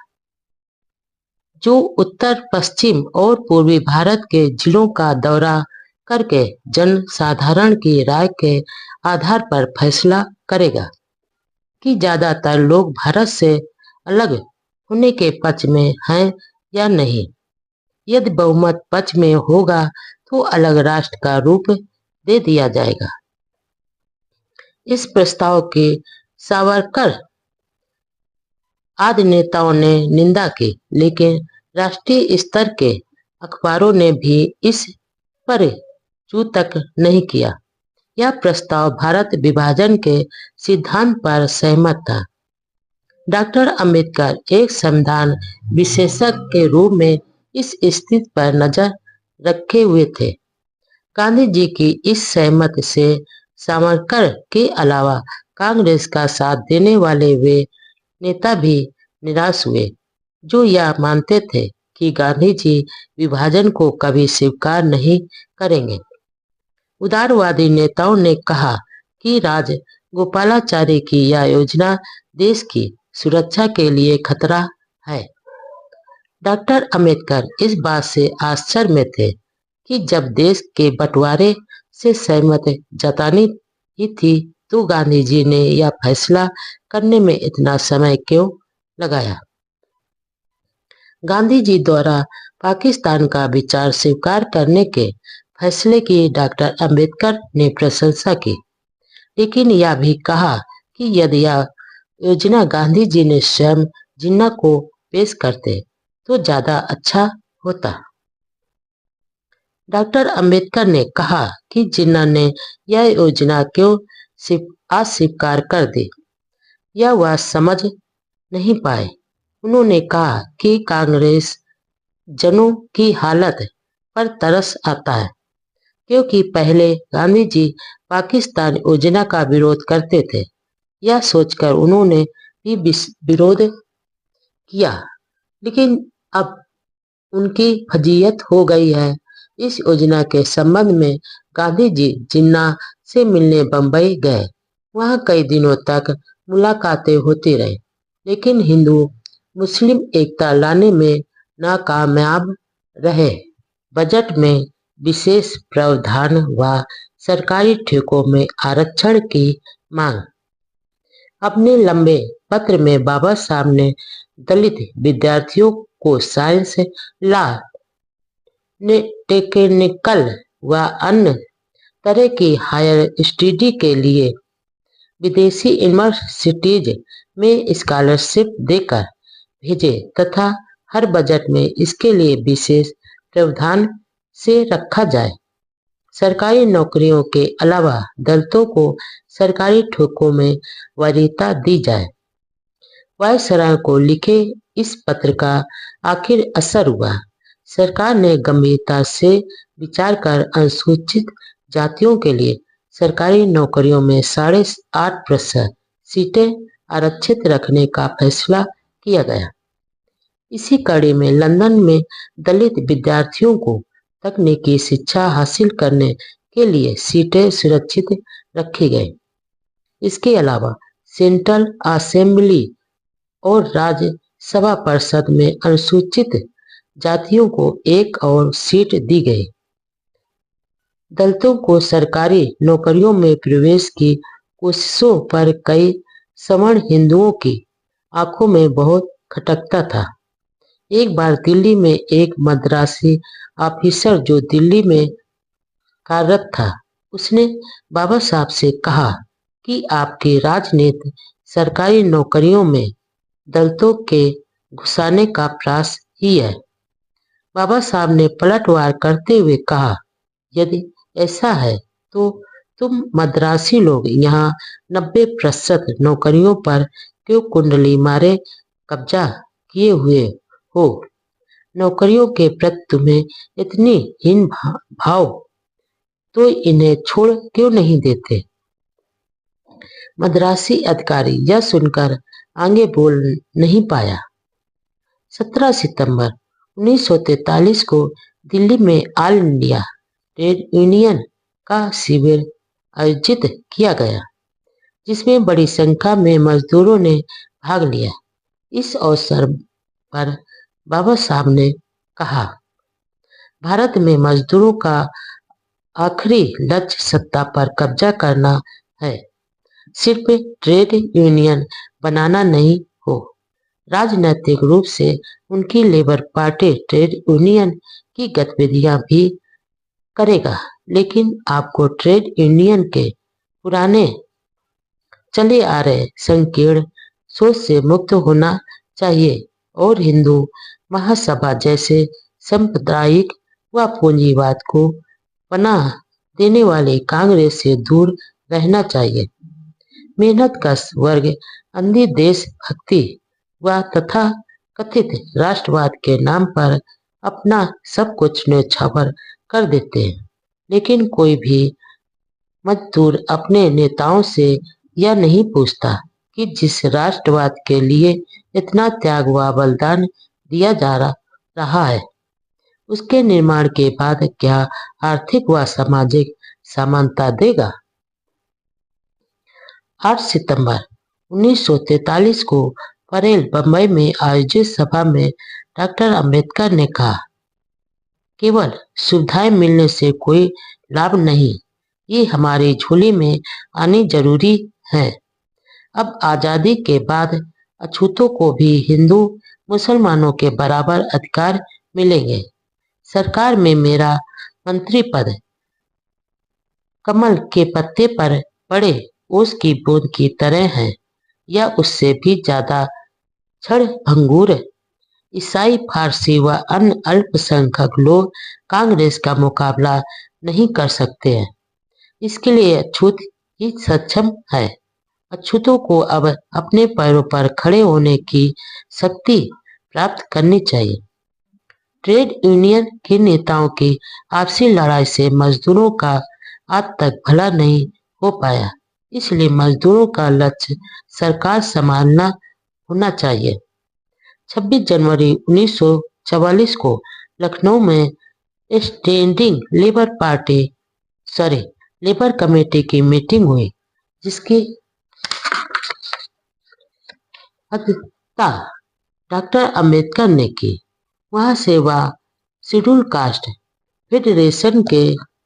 जो उत्तर पश्चिम और पूर्वी भारत के जिलों का दौरा करके जन साधारण की राय के आधार पर फैसला करेगा कि ज्यादातर लोग भारत से अलग होने के पक्ष में है या नहीं। यदि बहुमत पक्ष में होगा तो अलग राष्ट्र का रूप दे दिया जाएगा। इस प्रस्ताव की सावरकर आदि नेताओं ने निंदा की, लेकिन राष्ट्रीय स्तर के अखबारों ने भी इस पर चू तक नहीं किया। यह प्रस्ताव भारत विभाजन के सिद्धांत पर सहमत था। डॉक्टर अंबेडकर एक संविधान विशेषज्ञ के रूप में इस स्थिति पर नजर रखे हुए थे। गांधी जी की इस सहमति से सावरकर के अलावा कांग्रेस का साथ देने वाले वे नेता भी निराश हुए, जो यह मानते थे कि गांधी जी विभाजन को कभी स्वीकार नहीं करेंगे। उदारवादी नेताओं ने कहा कि राजगोपालाचारी की यह योजना देश की सुरक्षा के लिए खतरा है। डॉक्टर अंबेडकर इस बात से आश्चर्य में थे कि जब देश के बंटवारे से सहमति जतानी ही थी तो गांधी जी ने यह फैसला करने में इतना समय क्यों लगाया। गांधी जी द्वारा पाकिस्तान का विचार स्वीकार करने के फैसले की डॉक्टर अंबेडकर ने प्रशंसा की, लेकिन यह भी कहा कि यदि यह योजना गांधी जी ने स्वयं जिन्ना को पेश करते तो ज्यादा अच्छा होता। डॉक्टर अंबेडकर ने कहा कि जिन्ना ने यह योजना क्यों अस्वीकार कर दी, यह वह समझ नहीं पाए। उन्होंने कहा कि कांग्रेस जनों की हालत पर तरस आता है, क्योंकि पहले गांधी जी पाकिस्तान योजना का विरोध करते थे। यह सोचकर उन्होंने भी विरोध किया, लेकिन अब उनकी फजीयत हो गई है। इस योजना के संबंध में गांधी जी जिन्ना से मिलने बंबई गए। वहां कई दिनों तक मुलाकातें होती रही, लेकिन हिंदू मुस्लिम एकता लाने में नाकामयाब रहे। बजट में विशेष प्रावधान व सरकारी ठेकों में आरक्षण की मांग। अपने लंबे पत्र में बाबा साहब ने दलित विद्यार्थियों को साइंस, लॉ, टेक्निकल व अन्य तरह की हायर स्टडी के लिए विदेशी यूनिवर्सिटीज में स्कॉलरशिप देकर भेजे तथा हर बजट में इसके लिए विशेष प्रावधान से रखा जाए। सरकारी नौकरियों के अलावा दलितों को सरकारी ठेकों में वरीयता दी जाए। वायसराय को लिखे इस पत्र का आखिर असर हुआ। सरकार ने गंभीरता से विचार कर अनुसूचित जातियों के लिए सरकारी नौकरियों में 8.5% सीटें आरक्षित रखने का फैसला किया गया। इसी कड़ी में लंदन में दलित विद्यार्थियों को तकनीकी शिक्षा हासिल करने के लिए सीटें सुरक्षित रखी गई। इसके अलावा सेंट्रल असेंबली और राज्यसभा परिषद में अनुसूचित जातियों को एक और सीट दी गई। दलितों को सरकारी नौकरियों में प्रवेश की कोशिशों पर कई सवर्ण हिंदुओं की आंखों में बहुत खटकता था। एक बार दिल्ली में एक मद्रासी ऑफिसर जो दिल्ली में कार्यरत था, उसने बाबा साहब से कहा कि आपकी राजनीति सरकारी नौकरियों में दलितों के घुसाने का प्रयास ही है। बाबा साहब ने पलटवार करते हुए कहा, यदि ऐसा है तो तुम मद्रासी लोग यहाँ 90% नौकरियों पर क्यों कुंडली मारे कब्जा किए हुए हो? नौकरियों के प्रति तुम्हें इतनी हीन भाव तो इन्हें छोड़ क्यों नहीं देते? मद्रासी अधिकारी यह सुनकर आगे बोल नहीं पाया। 17 सितंबर 1943 को दिल्ली में ऑल इंडिया ट्रेड यूनियन का शिविर आयोजित किया गया, जिसमें बड़ी संख्या में मजदूरों ने भाग लिया। इस अवसर पर बाबा साहब ने कहा, भारत में मजदूरों का आखिरी लक्ष्य सत्ता पर कब्जा करना है, सिर्फ ट्रेड यूनियन बनाना नहीं हो। राजनीतिक रूप से उनकी लेबर पार्टी ट्रेड यूनियन की गतिविधियां भी करेगा, लेकिन आपको ट्रेड यूनियन के पुराने चले आ रहे संकीर्ण सोच से मुक्त होना चाहिए और हिंदू महासभा जैसे सांप्रदायिक व पूंजीवाद को पनाह देने वाले कांग्रेस से दूर रहना चाहिए। मेहनत कश वर्ग अंधी देशभक्ति व तथा कथित राष्ट्रवाद के नाम पर अपना सब कुछ न्यौछावर कर देते हैं, लेकिन कोई भी मजदूर अपने नेताओं से यह नहीं पूछता कि जिस राष्ट्रवाद के लिए इतना त्याग व बलिदान दिया जा रहा है, उसके निर्माण के बाद क्या आर्थिक व सामाजिक समानता देगा। 8 सितंबर 1943 को परेल बंबई में आयोजित सभा में डॉक्टर अंबेडकर ने कहा, केवल सुविधाएं मिलने से कोई लाभ नहीं, ये हमारी झोली में आनी जरूरी है। अब आजादी के बाद अछूतों को भी हिंदू मुसलमानों के बराबर अधिकार मिलेंगे। सरकार में मेरा मंत्री पद कमल के पत्ते पर पड़े ओस की बूंद की तरह है, या उससे भी ज्यादा क्षणभंगुर। ईसाई, फारसी व अन्य अल्पसंख्यक लोग कांग्रेस का मुकाबला नहीं कर सकते हैं। इसके लिए अछूत ही सक्षम है। अछूतों को अब अपने पैरों पर खड़े होने की शक्ति प्राप्त करनी चाहिए। ट्रेड यूनियन के नेताओं की आपसी लड़ाई से मजदूरों का आज तक भला नहीं हो पाया, इसलिए मजदूरों का लक्ष्य सरकार संभालना होना चाहिए। 26 जनवरी 1944 को लखनऊ में स्टैंडिंग लेबर कमेटी की मीटिंग हुई, जिसकी अध्यक्षता डॉक्टर अंबेडकर ने की। वहां से वह शेड्यूल कास्ट फेडरेशन के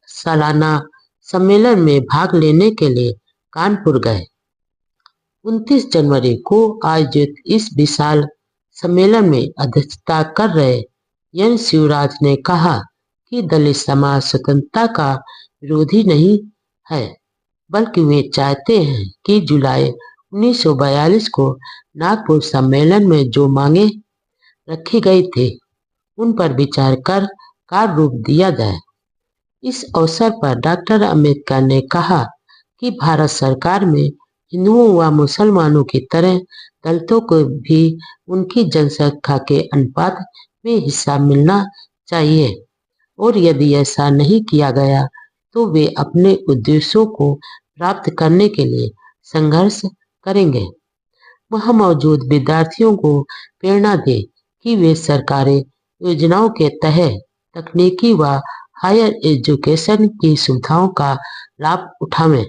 सालाना सम्मेलन में भाग लेने के लिए कानपुर गए। 29 जनवरी को आयोजित इस विशाल सम्मेलन में अध्यक्षता कर रहे एन शिवराज ने कहा कि दलित समाज स्वतंत्रता का विरोधी नहीं है, बल्कि वे चाहते हैं कि जुलाई 1942 को नागपुर सम्मेलन में जो मांगे रखी गई थी, उन पर विचार कर कार्य रूप दिया जाए। इस अवसर पर डॉक्टर अंबेडकर ने कहा कि भारत सरकार में हिंदुओं व मुसलमानों की तरह दलितों को भी उनकी जनसंख्या के अनुपात में हिस्सा मिलना चाहिए, और यदि ऐसा नहीं किया गया तो वे अपने उद्देश्यों को प्राप्त करने के लिए संघर्ष करेंगे। वह मौजूद विद्यार्थियों को प्रेरणा दे कि वे सरकारी योजनाओं के तहत तकनीकी व हायर एजुकेशन की सुविधाओं का लाभ उठावें।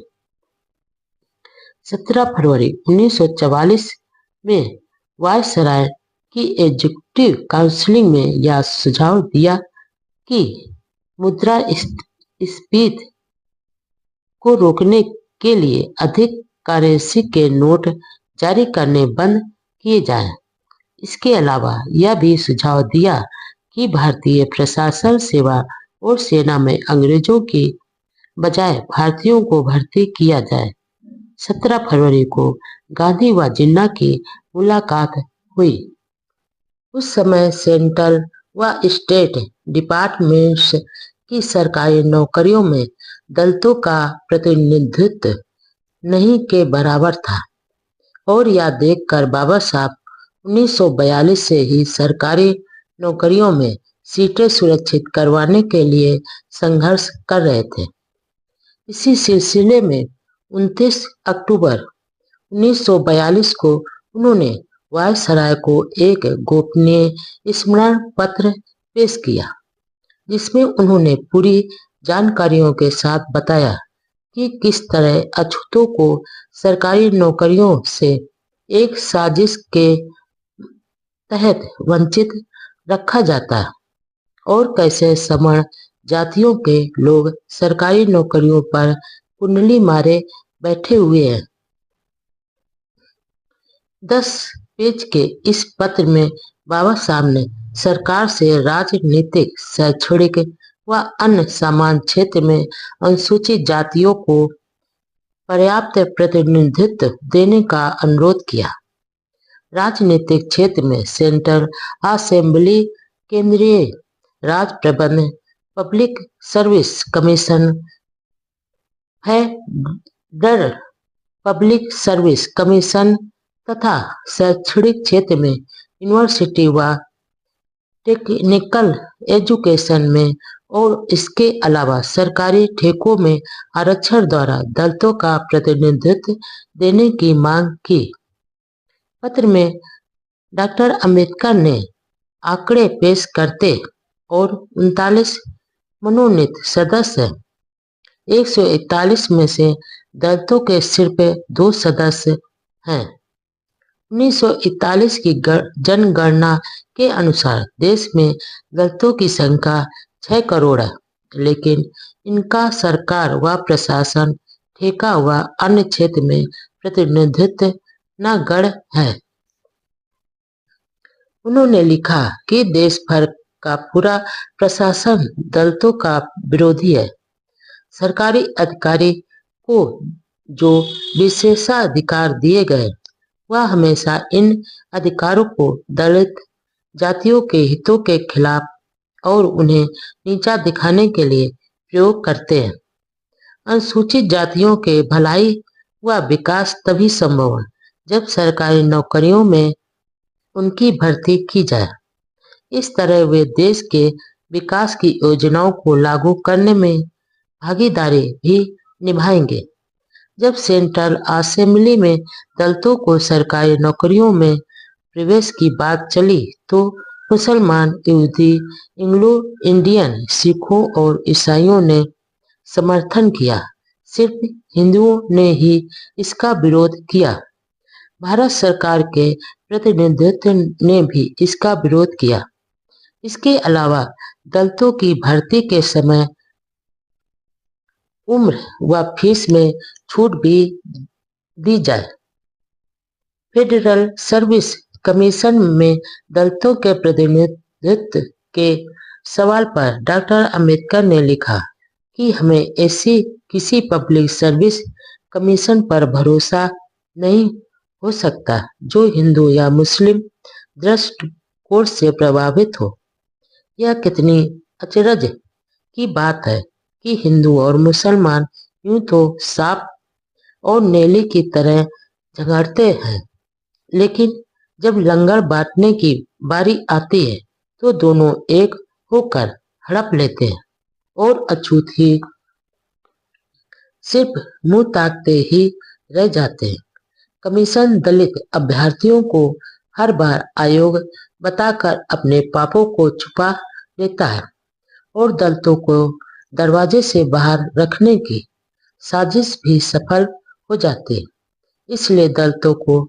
17 फरवरी 1944 में वायसराय की एग्जीक्यूटिव काउंसिल में यह सुझाव दिया कि मुद्रास्फीति को रोकने के लिए अधिक करेंसी के नोट जारी करने बंद किए जाएं। इसके अलावा यह भी सुझाव दिया कि भारतीय प्रशासन सेवा और सेना में अंग्रेजों की बजाय भारतीयों को भर्ती किया जाए। 17 फरवरी को गांधी व जिन्ना की मुलाकात हुई। उस समय सेंट्रल व स्टेट डिपार्टमेंट्स की सरकारी नौकरियों में दलितों का प्रतिनिधित्व नहीं के बराबर था, और यह देखकर बाबा साहब 1942 से ही सरकारी नौकरियों में सीटें सुरक्षित करवाने के लिए संघर्ष कर रहे थे। इसी सिलसिले में 29 अक्टूबर 1942 को उन्होंने वायसराय को एक गोपनीय स्मरण पत्र पेश किया, जिसमें उन्होंने पूरी जानकारियों के साथ बताया कि किस तरह अछूतों को सरकारी नौकरियों से एक साजिश के तहत वंचित रखा जाता है, और कैसे सवर्ण जातियों के लोग सरकारी नौकरियों पर कुंडली मारे बैठे हुए हैं। 10 पेज के इस पत्र में बाबा साहब ने सरकार से राजनीतिक, शैक्षणिक व अन्य समान क्षेत्र में अनुसूचित जातियों को पर्याप्त प्रतिनिधित्व देने का अनुरोध किया। राजनीतिक क्षेत्र में सेंट्रल असेंबली, केंद्रीय राज प्रबंध, public service commission, federal public service commission तथा शैक्षणिक क्षेत्र में यूनिवर्सिटी व टेक्निकल एजुकेशन में और इसके अलावा सरकारी ठेकों में आरक्षण द्वारा दलितों का प्रतिनिधित्व देने की मांग की। पत्र में डॉक्टर अंबेडकर ने आंकड़े पेश करते और 39 मनोनीत सदस्य 141 में से दलितों के सिर्फ 2 सदस्य हैं। 1941 की जनगणना के अनुसार देश में दलितों की संख्या 6 करोड़ है, लेकिन इनका सरकार व प्रशासन, ठेका व अन्य क्षेत्र में प्रतिनिधित्व नगण्य है। उन्होंने लिखा कि देश भर का पूरा प्रशासन दलितों का विरोधी है। सरकारी अधिकारी को जो विशेषाधिकार दिए गए, वह हमेशा इन अधिकारों को दलित जातियों के हितों के खिलाफ और उन्हें नीचा दिखाने के लिए प्रयोग करते हैं। अनुसूचित जातियों के भलाई व विकास तभी संभव है जब सरकारी नौकरियों में उनकी भर्ती की जाए। इस तरह वे देश के विकास की योजनाओं को लागू करने में भागीदारी भी निभाएंगे। जब सेंट्रल असेंबली में दलितों को सरकारी नौकरियों में प्रवेश की बात चली तो मुसलमान, यहूदी, एंग्लो इंडियन, सिखों और ईसाइयों ने समर्थन किया। सिर्फ हिंदुओं ने ही इसका विरोध किया। भारत सरकार के प्रतिनिधित्व ने भी इसका विरोध किया। इसके अलावा दलितों की भर्ती के समय उम्र व फीस में छूट भी दी जाए। फेडरल सर्विस कमीशन में दलितों के प्रतिनिधित्व के सवाल पर डॉक्टर अंबेडकर ने लिखा कि हमें ऐसी किसी पब्लिक सर्विस कमीशन पर भरोसा नहीं हो सकता जो हिंदू या मुस्लिम दृष्टिकोण से प्रभावित हो। यह कितनी अचरज की बात है कि हिंदू और मुसलमान यूं तो सांप और नेली की तरह झगड़ते हैं, लेकिन जब लंगर बांटने की बारी आती है तो दोनों एक होकर हड़प लेते हैं और अछूत ही सिर्फ मुंह ताकते ही रह जाते हैं। कमीशन दलित अभ्यर्थियों को हर बार आयोग बताकर अपने पापों को छुपा लेता है और दलितों को दरवाजे से बाहर रखने की साजिश भी सफल हो जाती है। इसलिए दलितों को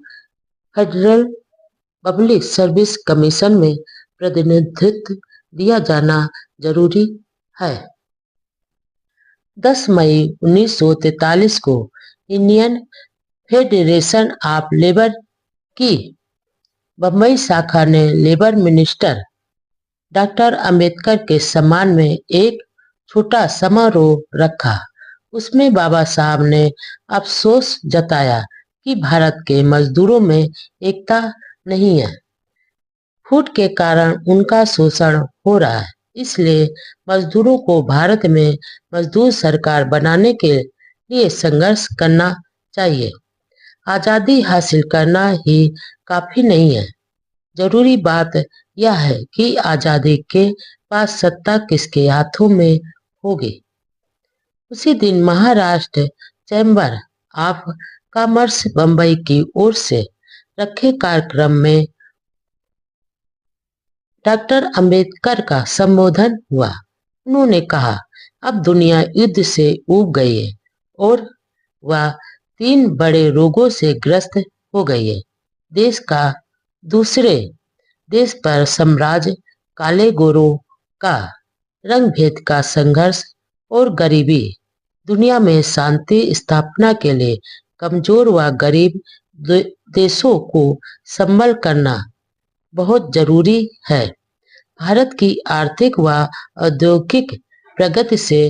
फेडरल पब्लिक सर्विस कमीशन में प्रतिनिधित्व दिया जाना जरूरी है। 10 मई 1943 को इंडियन फेडरेशन ऑफ लेबर की बम्बई शाखा ने लेबर मिनिस्टर डॉक्टर अंबेडकर के सम्मान में एक छोटा समारोह रखा। उसमें बाबा साहब ने अफसोस जताया कि भारत के मजदूरों में एकता नहीं है। फूट के कारण उनका शोषण हो रहा है, इसलिए मजदूरों को भारत में मजदूर सरकार बनाने के लिए संघर्ष करना चाहिए। आजादी हासिल करना ही काफी नहीं है, जरूरी बात यह है कि आजादी के पास सत्ता किसके हाथों में होगी। उसी दिन Maharashtra chamber of commerce Bombay की ओर से रखे कार्यक्रम में डॉक्टर अंबेडकर का संबोधन हुआ। उन्होंने कहा, अब दुनिया युद्ध से ऊब गई है और वह 3 बड़े रोगों से ग्रस्त हो गई है। देश का दूसरे देश पर साम्राज्य, काले गोरों का रंग भेद का संघर्ष और गरीबी। दुनिया में शांति स्थापना के लिए कमजोर व गरीब देशों को संबल करना बहुत जरूरी है। भारत की आर्थिक व औद्योगिक प्रगति से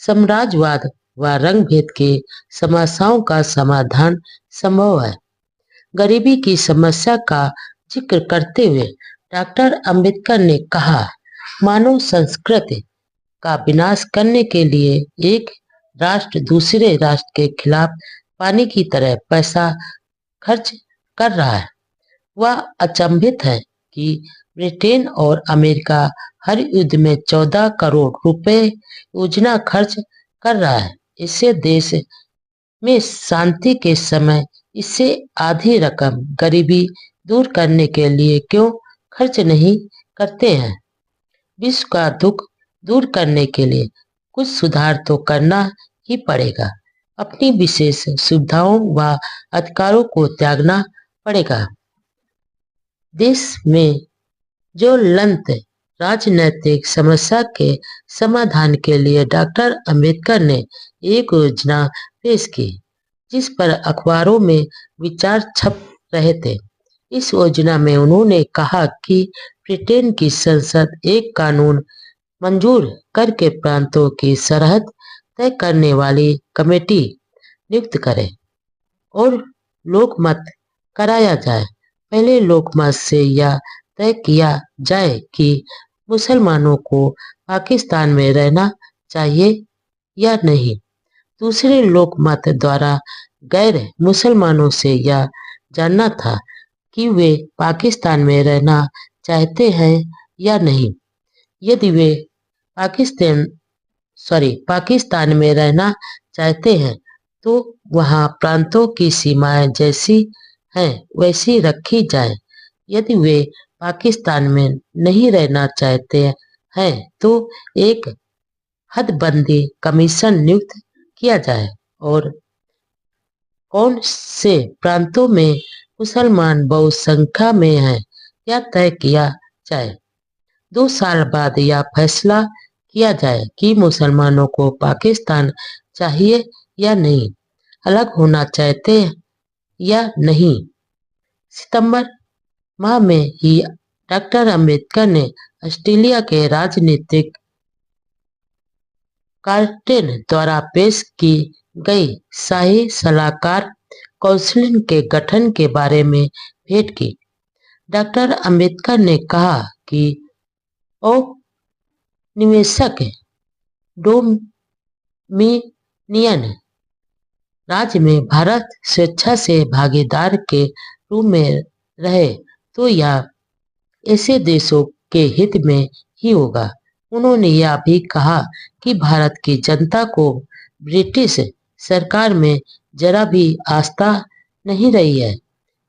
साम्राज्यवाद व रंगभेद की समस्याओं का समाधान संभव है। गरीबी की समस्या का जिक्र करते हुए डॉक्टर अंबेडकर ने कहा, मानव संस्कृति का विनाश करने के लिए एक राष्ट्र दूसरे राष्ट्र के खिलाफ पानी की तरह पैसा खर्च कर रहा है। वह अचंभित है कि ब्रिटेन और अमेरिका हर युद्ध में 14 करोड़ रुपए योजना खर्च कर रहा है। इससे देश में शांति के समय इससे आधी रकम गरीबी दूर करने के लिए क्यों खर्च नहीं करते हैं। विश्व का दुख दूर करने के लिए कुछ सुधार तो करना ही पड़ेगा। अपनी विशेष सुविधाओं व अधिकारों को त्यागना पड़ेगा। देश में ज्वलंत राजनीतिक समस्या के समाधान के लिए डॉक्टर अंबेडकर ने एक योजना पेश की, जिस पर अखबारों में विचार छप रहे थे। इस योजना में उन्होंने कहा कि ब्रिटेन की संसद एक कानून मंजूर करके प्रांतों की सरहद तय करने वाली कमेटी नियुक्त करे और लोकमत कराया जाए। पहले लोकमत से यह तय किया जाए कि मुसलमानों को पाकिस्तान में रहना चाहिए या नहीं। दूसरे लोकमत द्वारा गैर मुसलमानों से यह जानना था कि वे पाकिस्तान में रहना चाहते हैं या नहीं। यदि वे पाकिस्तान में रहना चाहते हैं तो वहां प्रांतों की सीमाएं जैसी हैं वैसी रखी जाए। यदि वे पाकिस्तान में नहीं रहना चाहते हैं तो एक हदबंदी कमीशन नियुक्त किया जाए और कौन से प्रांतों में मुसलमान बहुसंख्या में हैं यह तय किया जाए। 2 साल बाद यह फैसला किया जाए कि मुसलमानों को पाकिस्तान चाहिए या नहीं, अलग होना चाहते या नहीं। सितंबर माह में ही डॉक्टर अंबेडकर ने ऑस्ट्रेलिया के राजनीतिक कार्टेन द्वारा पेश की गई शाही सलाहकार काउंसिल के गठन के बारे में भेंट की। डॉक्टर अंबेडकर ने कहा कि औपनिवेशिक डोमिनियन राज्य में भारत स्वेच्छा से भागीदार के रूप में रहे तो यह ऐसे देशों के हित में ही होगा। उन्होंने यह भी कहा कि भारत की जनता को ब्रिटिश सरकार में जरा भी आस्था नहीं रही है,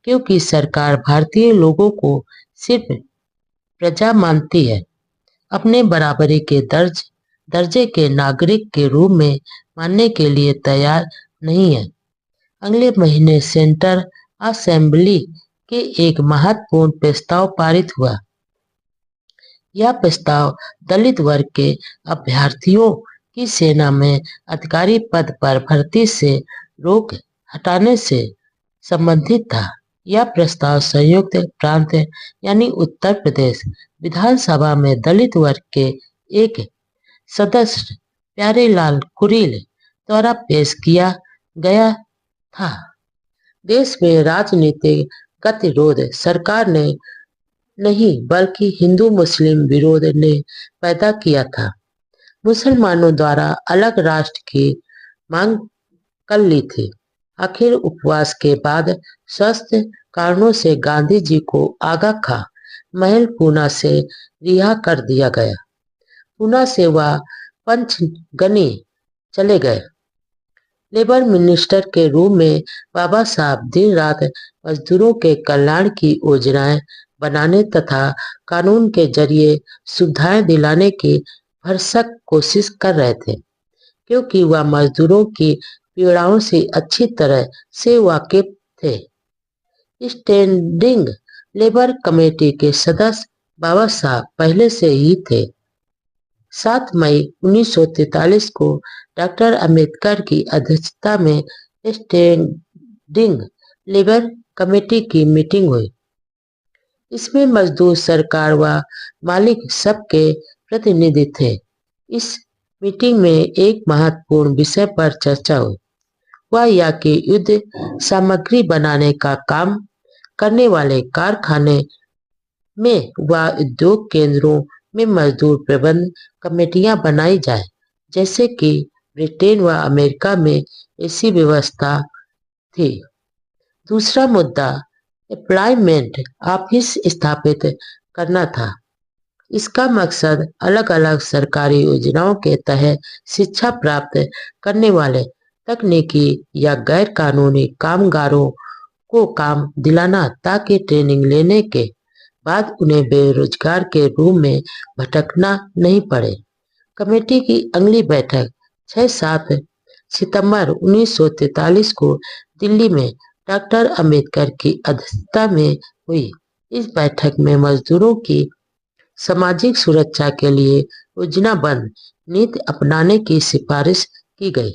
क्योंकि सरकार भारतीय लोगों को सिर्फ प्रजा मानती है, अपने बराबरी के दर्जे के नागरिक के रूप में मानने के लिए तैयार नहीं है। अगले महीने सेंट्रल असेंबली के एक महत्वपूर्ण प्रस्ताव पारित हुआ। यह प्रस्ताव दलित वर्ग के अभ्यर्थियों की सेना में अधिकारी पद पर भर्ती से रोक हटाने से संबंधित था। यह प्रस्ताव संयुक्त प्रांत यानी उत्तर प्रदेश विधानसभा में दलित वर्ग के एक सदस्य प्यारेलाल कुरील द्वारा पेश किया गया था। देश में राजनीतिक गतिरोध सरकार ने नहीं बल्कि हिंदू मुस्लिम विरोध ने पैदा किया था। मुसलमानों द्वारा अलग राष्ट्र की मांग कर ली थी। आखिर उपवास के बाद स्वास्थ्य कारणों से गांधी जी को आगा खां महल पूना से रिहा कर दिया गया। पूना से वह पंचगनी चले गए। लेबर मिनिस्टर के रूप में बाबा साहब दिन रात मजदूरों के कल्याण की योजनाएं बनाने तथा कानून के जरिए सुविधाएं दिलाने की भरसक कोशिश कर रहे थे, क्योंकि वह मजदूरों की पीड़ाओं से अच्छी तरह से वाकिफ थे। स्टैंडिंग लेबर कमेटी के सदस्य बाबा साहब पहले से ही थे। 7 मई 1943 को डॉक्टर अंबेडकर की अध्यक्षता में स्टैंडिंग लेबर कमेटी की मीटिंग हुई। इसमें मजदूर, सरकार व मालिक सबके प्रतिनिधि थे। इस मीटिंग में एक महत्वपूर्ण विषय पर चर्चा हुई। वह यह कि युद्ध सामग्री बनाने का काम करने वाले कारखाने में व उद्योग केंद्रों में मजदूर प्रबंध कमेटियां बनाई जाए, जैसे कि ब्रिटेन व अमेरिका में ऐसी व्यवस्था थी। दूसरा मुद्दा एम्प्लॉयमेंट ऑफिस स्थापित करना था। इसका मकसद अलग अलग सरकारी योजनाओं के तहत शिक्षा प्राप्त करने वाले तकनीकी या गैर कानूनी कामगारों को काम दिलाना, ताकि ट्रेनिंग लेने के बाद उन्हें बेरोजगार के रूप में भटकना नहीं पड़े। कमेटी की अगली बैठक 6-7 सितंबर 1943 को दिल्ली में डॉक्टर अंबेडकर की अध्यक्षता में हुई। इस बैठक में मजदूरों की सामाजिक सुरक्षा के लिए योजनाबद्ध नीति अपनाने की सिफारिश की गई।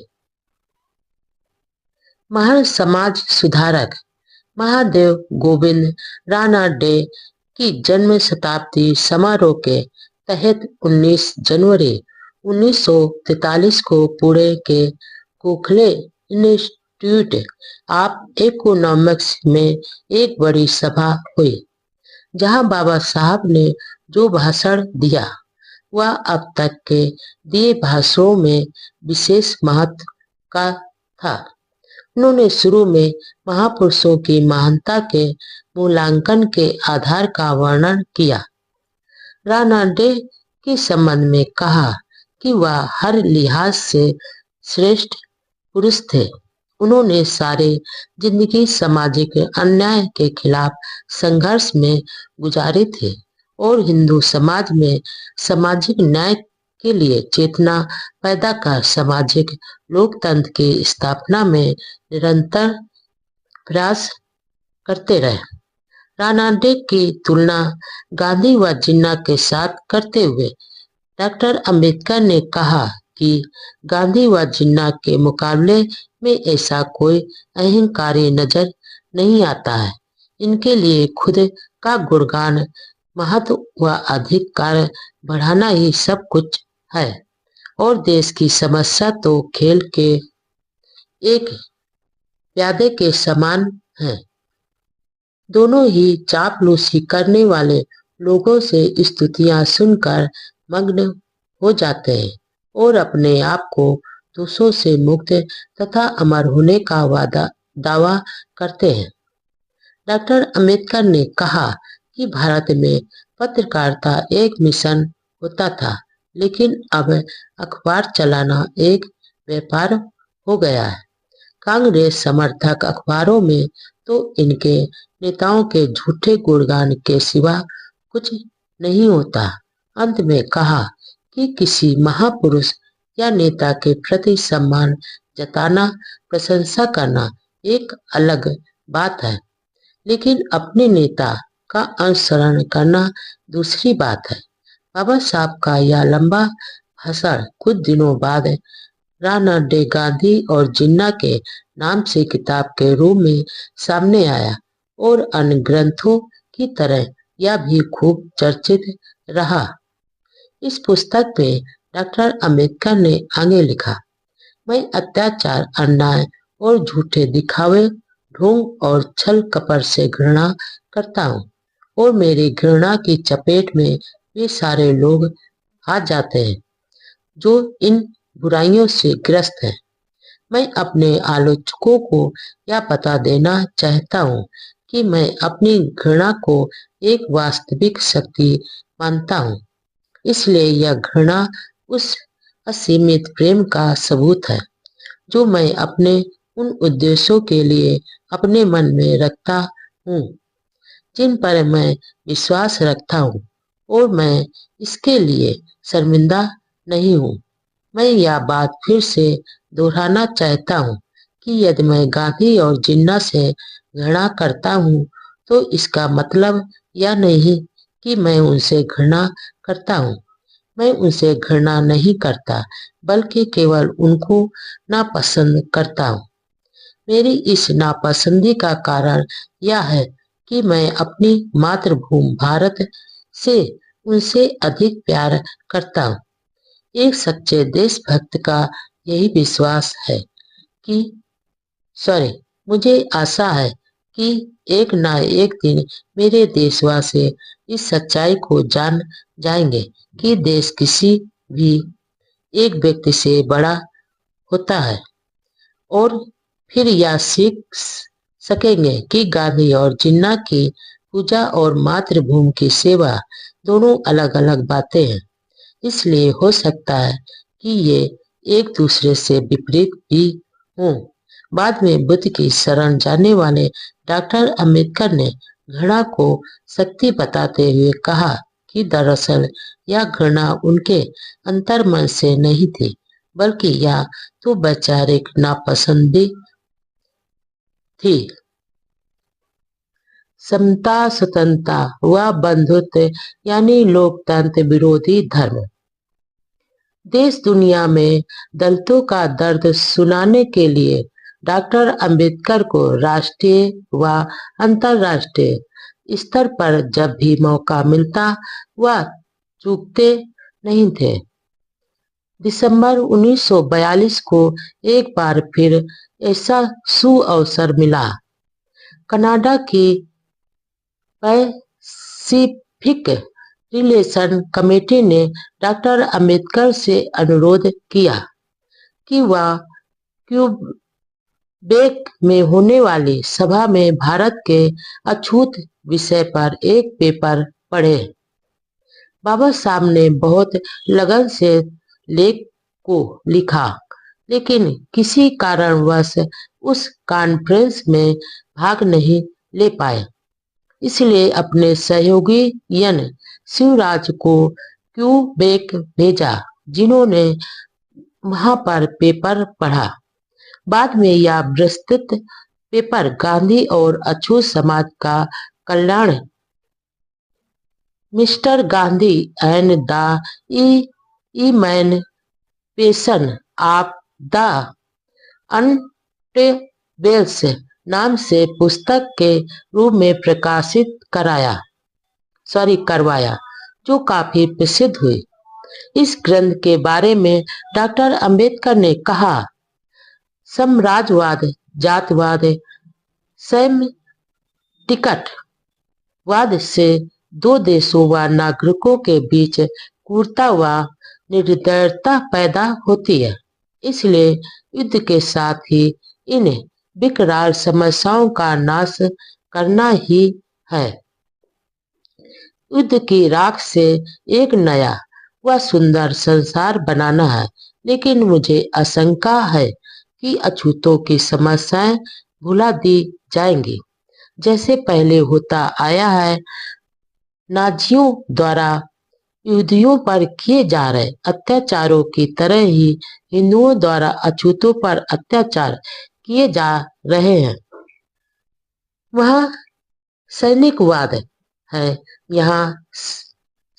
महान समाज सुधारक महादेव गोविंद रानडे की जन्म शताब्दी समारोह के तहत 19 जनवरी 1943 को पुणे के गोखले इंस्टीट्यूट ऑफ इकोनॉमिक्स में एक बड़ी सभा हुई, जहां बाबा साहब ने जो भाषण दिया वह अब तक के दिए भाषणों में विशेष महत्व का था। उन्होंने शुरू में महापुरुषों की महानता के मूल्यांकन के आधार का वर्णन किया। रानडे के संबंध में कहा कि वह हर लिहाज से श्रेष्ठ पुरुष थे। उन्होंने सारे जिंदगी सामाजिक अन्याय के खिलाफ संघर्ष में गुजारी थी और हिंदू समाज में सामाजिक न्याय के लिए चेतना पैदा कर सामाजिक लोकतंत्र की स्थापना में निरंतर प्रयास करते रहे। रानडे की तुलना गांधी व जिन्ना के साथ करते हुए डॉक्टर अंबेडकर ने कहा कि गांधी व जिन्ना के मुकाबले में ऐसा कोई अहंकारी नजर नहीं आता है। इनके लिए खुद का गुणगान, महत्व व अधिकार बढ़ाना ही सब कुछ है और देश की समस्या तो खेल के एक प्यादे के समान है। दोनों ही चापलूसी करने वाले लोगों से स्तुतियां सुनकर मग्न हो जाते हैं और अपने आप को दोषों से मुक्त तथा अमर होने का दावा करते हैं। डॉक्टर अंबेडकर ने कहा कि भारत में पत्रकारिता एक मिशन होता था, लेकिन अब अखबार चलाना एक व्यापार हो गया है। कांग्रेस समर्थक अखबारों में तो इनके नेताओं के झूठे गुणगान के सिवा कुछ नहीं होता। अंत में कहा कि किसी महापुरुष या नेता के प्रति सम्मान जताना, प्रशंसा करना एक अलग बात है, लेकिन अपने नेता का अनुसरण करना दूसरी बात है। बाबा साहब का यह लंबा भाषण कुछ दिनों बाद रानडे गांधी और जिन्ना के नाम से किताब के रूप में सामने आया और अन्य ग्रंथों की तरह यह भी खूब चर्चित रहा। इस पुस्तक में डॉक्टर अंबेडकर ने आगे लिखा, मैं अत्याचार, अन्याय और झूठे दिखावे, ढोंग और छल कपट से घृणा करता हूँ और मेरी घृणा की चपेट में वे सारे लोग आ जाते हैं जो इन बुराइयों से ग्रस्त हैं। मैं अपने आलोचकों को यह बता देना चाहता हूँ कि मैं अपनी घृणा को एक वास्तविक शक्ति मानता हूँ, इसलिए यह घृणा उस असीमित प्रेम का सबूत है जो मैं अपने उन उद्देश्यों के लिए अपने मन में रखता हूँ जिन पर मैं विश्वास रखता हूँ, और मैं इसके लिए शर्मिंदा नहीं हूँ। मैं यह बात फिर से दोहराना चाहता हूँ कि यदि मैं गांधी और जिन्ना से घृणा करता हूँ तो इसका मतलब यह नहीं कि मैं उनसे घृणा करता हूँ। मैं उनसे घृणा नहीं करता, बल्कि केवल उनको नापसंद करता हूँ। मेरी इस नापसंदी का कारण यह है कि मैं अपनी मातृभूमि भारत से उनसे अधिक प्यार करता हूँ। एक सच्चे देशभक्त का यही विश्वास है कि मुझे आशा है कि एक ना एक दिन मेरे देशवासी इस सच्चाई को जान जाएंगे कि देश किसी भी एक व्यक्ति से बड़ा होता है, और फिर यह सीख सकेंगे कि गांधी और जिन्ना की पूजा और मातृभूमि की सेवा दोनों अलग अलग बातें हैं। इसलिए हो सकता है कि ये एक दूसरे से विपरीत भी हों। बाद में बुद्ध की शरण जाने वाले डॉक्टर अंबेडकर ने घृणा को शक्ति बताते हुए कहा कि दरअसल यह घृणा उनके अंतर्मन से नहीं थी, बल्कि यह तो वैचारिक नापसंदी थी। समता, स्वतंत्रता व बंधुत्व यानी लोकतंत्र विरोधी धर्म। देश दुनिया में दलितों का दर्द सुनाने के लिए डॉक्टर अंबेडकर को राष्ट्रीय व अंतर्राष्ट्रीय स्तर पर जब भी मौका मिलता वह चूकते नहीं थे। दिसंबर 1942 को एक बार फिर ऐसा सुअवसर मिला। कनाडा की पैसिफिक रिलेशन कमेटी ने डॉक्टर अंबेडकर से अनुरोध किया कि वह क्यूबेक में होने वाली सभा में भारत के अछूत विषय पर एक पेपर पढ़े। बाबा साहब ने बहुत लगन से लेख को लिखा, लेकिन किसी कारणवश उस कॉन्फ्रेंस में भाग नहीं ले पाए। इसलिए अपने सहयोगी यन शिवराज को क्यूबेक भेजा, जिन्होंने वहां पर पेपर पढ़ा। बाद में यह विस्तृत पेपर गांधी और अछूत समाज का कल्याण, mister Gandhi and the emancipation of the untouchables नाम से पुस्तक के रूप में प्रकाशित करवाया, जो काफी प्रसिद्ध हुई। इस ग्रंथ के बारे में डॉक्टर अंबेडकर ने कहा, साम्राज्यवाद, जातवाद, टिकटवाद से दो देशों व नागरिकों के बीच क्रूरता व निर्दयता पैदा होती है। इसलिए युद्ध के साथ ही इन विकराल समस्याओं का नाश करना ही है। युद्ध की राख से एक नया व सुंदर संसार बनाना है। लेकिन मुझे आशंका है कि अछूतों की समस्याएं भुला दी जाएंगी, जैसे पहले होता आया है। नाजियों द्वारा यहूदियों पर किए जा रहे अत्याचारों की तरह ही हिंदुओं द्वारा अछूतों पर अत्याचार किए जा रहे हैं। वहाँ सैनिकवाद है, यहाँ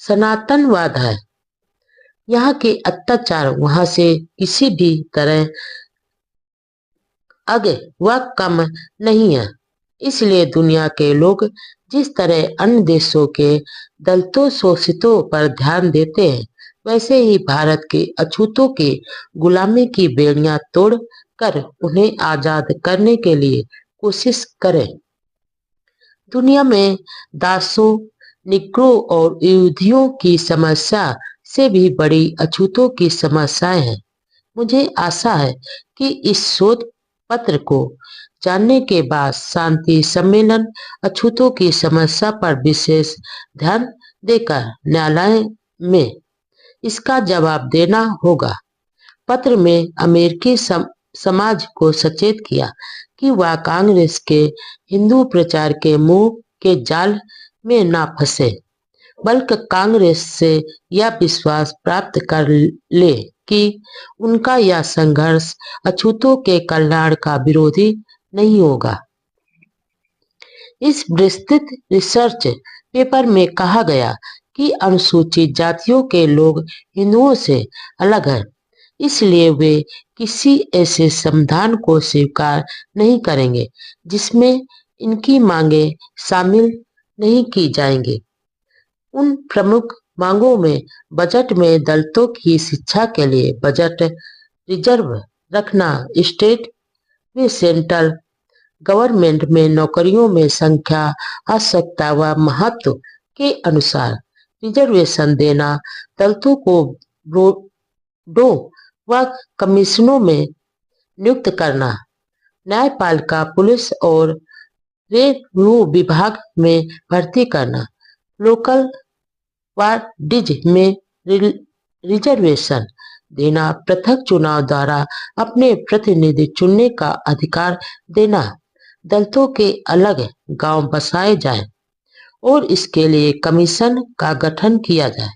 सनातनवाद है। यहाँ के अत्याचार वहाँ से किसी भी तरह आगे व कम नहीं है। इसलिए दुनिया के लोग जिस तरह अन्य देशों के दलितों शोषितों पर ध्यान देते हैं, वैसे ही भारत के अछूतों की गुलामी की बेड़ियां तोड़ कर उन्हें आजाद करने के लिए कोशिश करें। दुनिया में दासों, निग्रो और यहूदियों की समस्या से भी बड़ी अछूतों की समस्याएं हैं। मुझे आशा है कि इस शोध पत्र को जानने के बाद शांति सम्मेलन अछूतों की समस्या पर विशेष ध्यान देकर न्यायालय में इसका जवाब देना होगा। पत्र में अमेरिकी समाज को सचेत किया कि वह कांग्रेस के हिंदू प्रचार के मुंह के जाल में ना फंसे, बल्कि कांग्रेस से यह विश्वास प्राप्त कर ले कि उनका यह संघर्ष अछूतों के कल्याण का विरोधी नहीं होगा। इस विस्तृत रिसर्च पेपर में कहा गया कि अनुसूचित जातियों के लोग हिंदुओं से अलग हैं। इसलिए वे किसी ऐसे समाधान को स्वीकार नहीं करेंगे जिसमें इनकी मांगें शामिल नहीं की जाएंगी। उन प्रमुख मांगों में बजट में दलितों की शिक्षा के लिए बजट रिजर्व रखना, स्टेट व सेंट्रल गवर्नमेंट में नौकरियों में संख्या, आवश्यकता व महत्व के अनुसार रिजर्वेशन देना, दलितों को बोर्डों व कमीशनों में नियुक्त करना, न्यायपालिका, पुलिस और रेवेन्यू विभाग में भर्ती करना, लोकल वार्डीज में रिजर्वेशन देना, पृथक चुनाव द्वारा अपने प्रतिनिधि चुनने का अधिकार देना, दलितों के अलग गांव बसाए जाएं और इसके लिए कमीशन का गठन किया जाए।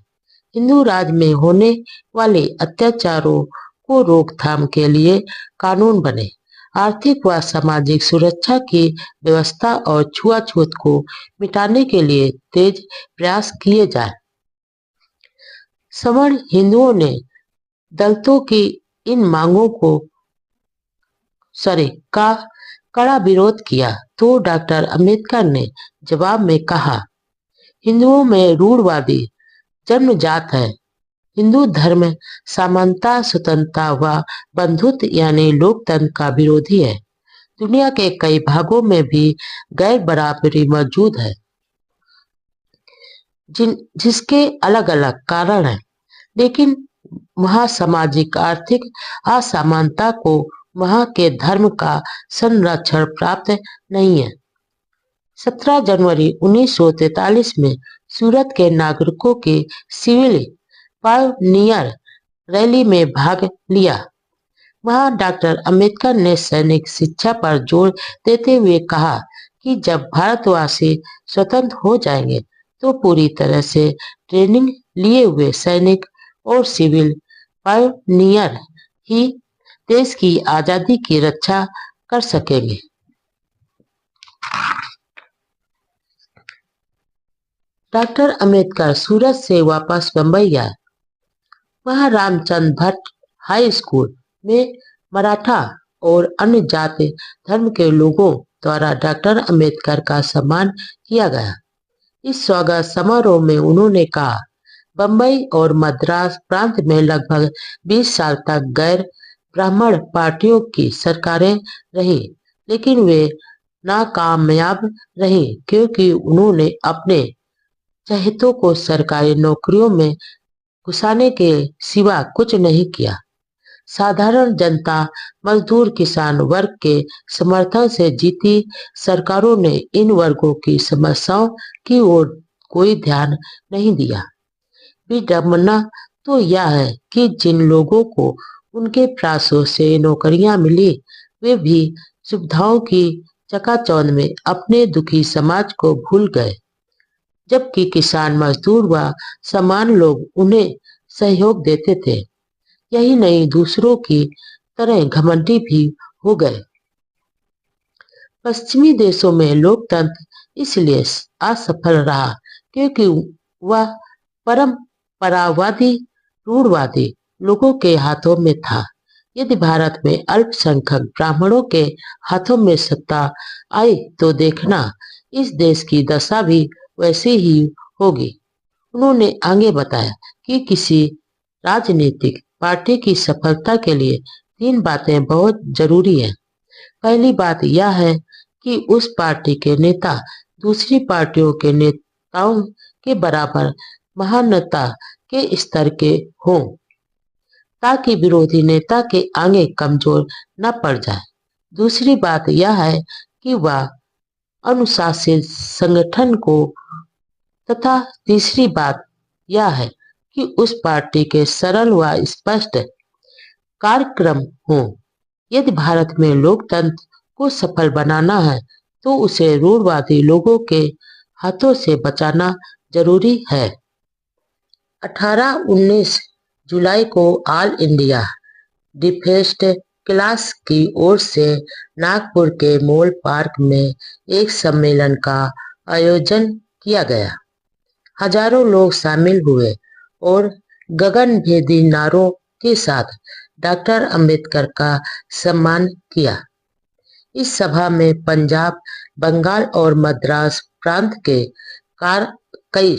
हिंदू राज में होने वाले अत्याचारों को रोकथाम के लिए कानून बने। आर्थिक व सामाजिक सुरक्षा की व्यवस्था और छुआछूत को मिटाने के लिए तेज प्रयास किए जाए। सवर्ण हिंदुओं ने दलितों की इन मांगों का कड़ा विरोध किया तो डॉक्टर अंबेडकर ने जवाब में कहा, हिंदुओं में रूढ़वादी जन्मजात है। हिंदू धर्म समानता, स्वतंत्रता व बंधुत्व यानी लोकतंत्र का विरोधी है। दुनिया के कई भागों में भी गैर बराबरी मौजूद है जिसके अलग अलग कारण हैं, लेकिन वहाँ सामाजिक आर्थिक असमानता को वहाँ के धर्म का संरक्षण प्राप्त नहीं है। 17 जनवरी 1943 में सूरत के नागरिकों के सिविल पायोनियर रैली में भाग लिया। वहां डॉक्टर अंबेडकर ने सैनिक शिक्षा पर जोर देते हुए कहा कि जब भारतवासी स्वतंत्र हो जाएंगे तो पूरी तरह से ट्रेनिंग लिए हुए सैनिक और सिविल पायोनियर ही देश की आजादी की रक्षा कर सकेंगे। डॉक्टर अंबेडकर सूरत से वापस बंबई आए। वहां रामचंद्र भट्ट हाई स्कूल में मराठा और अन्य जाति धर्म के लोगों द्वारा डॉक्टर अंबेडकर का सम्मान किया गया। इस स्वागत समारोह में उन्होंने कहा, बंबई और मद्रास प्रांत में लगभग 20 साल तक गैर ब्राह्मण पार्टियों की सरकारें रही, लेकिन वे नाकामयाब रही क्योंकि उन्होंने अपने चहेतों को सरकारी नौकरियों में घुसाने के सिवा कुछ नहीं किया। साधारण जनता, मजदूर, किसान वर्ग के समर्थन से जीती सरकारों ने इन वर्गों की समस्याओं की ओर कोई ध्यान नहीं दिया। विडंबना तो यह है कि जिन लोगों को उनके प्रयासों से नौकरियां मिली, वे भी सुविधाओं की चकाचौंध में अपने दुखी समाज को भूल गए, जबकि किसान, मजदूर व समान लोग उन्हें सहयोग देते थे। यही नहीं, दूसरों की तरह घमंडी भी हो गए। पश्चिमी देशों में लोकतंत्र इसलिए असफल रहा क्योंकि वह परंपरावादी, रूढ़वादी लोगों के हाथों में था। यदि भारत में अल्पसंख्यक ब्राह्मणों के हाथों में सत्ता आई तो देखना, इस देश की दशा भी वैसी ही होगी। उन्होंने आगे बताया कि किसी राजनीतिक पार्टी की सफलता के लिए 3 बातें बहुत जरूरी हैं। पहली बात यह है कि उस पार्टी के नेता दूसरी पार्टियों के नेताओं के बराबर महानता के स्तर के हों, ताकि विरोधी नेता के आगे कमजोर न पड़ जाए। दूसरी बात यह है कि वह अनुशासित संगठन को, तथा तीसरी बात यह है कि उस पार्टी के सरल व स्पष्ट कार्यक्रम हों। यदि भारत में लोकतंत्र को सफल बनाना है तो उसे रूढ़वादी लोगों के हाथों से बचाना जरूरी है। 18-19 जुलाई को ऑल इंडिया डिफेंस क्लास की ओर से नागपुर के मॉल पार्क में एक सम्मेलन का आयोजन किया गया। हजारों लोग शामिल हुए और गगनभेदी नारों के साथ डॉक्टर अंबेडकर का सम्मान किया। इस सभा में पंजाब, बंगाल और मद्रास प्रांत के कई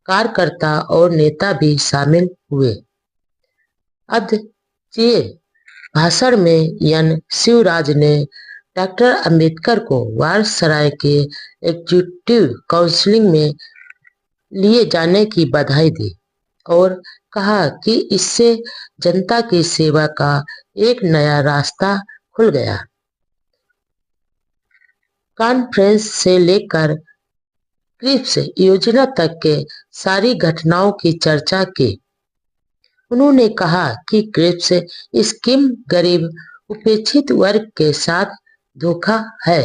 कार्यकर्ता और नेता भी शामिल हुए। अध्यक्षीय भाषण में एन शिवराज ने डॉक्टर अंबेडकर को वायसराय के एग्जीक्यूटिव काउंसिल में लिए जाने की बधाई दी और कहा कि इससे जनता की सेवा का एक नया रास्ता खुल गया। कॉन्फ्रेंस से लेकर क्रिप्स योजना तक के सारी घटनाओं की चर्चा की। उन्होंने कहा कि क्रिप्स स्कीम गरीब उपेक्षित वर्ग के साथ धोखा है।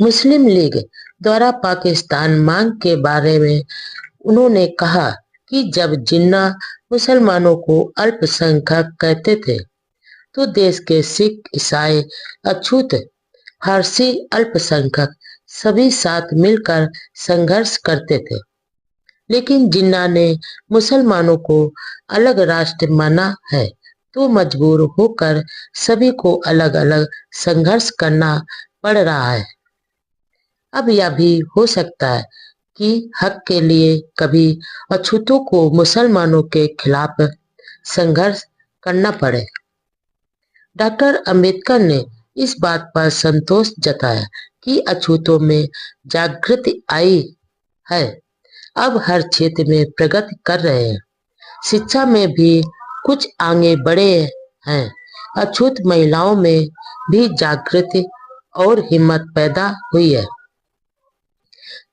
मुस्लिम लीग द्वारा पाकिस्तान मांग के बारे में उन्होंने कहा कि जब जिन्ना मुसलमानों को अल्पसंख्यक कहते थे तो देश के सिख, ईसाई, अछूत, फारसी अल्पसंख्यक सभी साथ मिलकर संघर्ष करते थे। लेकिन जिन्ना ने मुसलमानों को अलग राष्ट्र माना है तो मजबूर होकर सभी को अलग अलग संघर्ष करना पड़ रहा है। अब यह भी हो सकता है कि हक के लिए कभी अछूतों को मुसलमानों के खिलाफ संघर्ष करना पड़े। डॉक्टर अंबेडकर ने इस बात पर संतोष जताया कि अछूतों में जागृति आई है, अब हर क्षेत्र में प्रगति कर रहे हैं। शिक्षा में भी कुछ आगे बढ़े हैं। अछूत महिलाओं में भी जागृति और हिम्मत पैदा हुई है।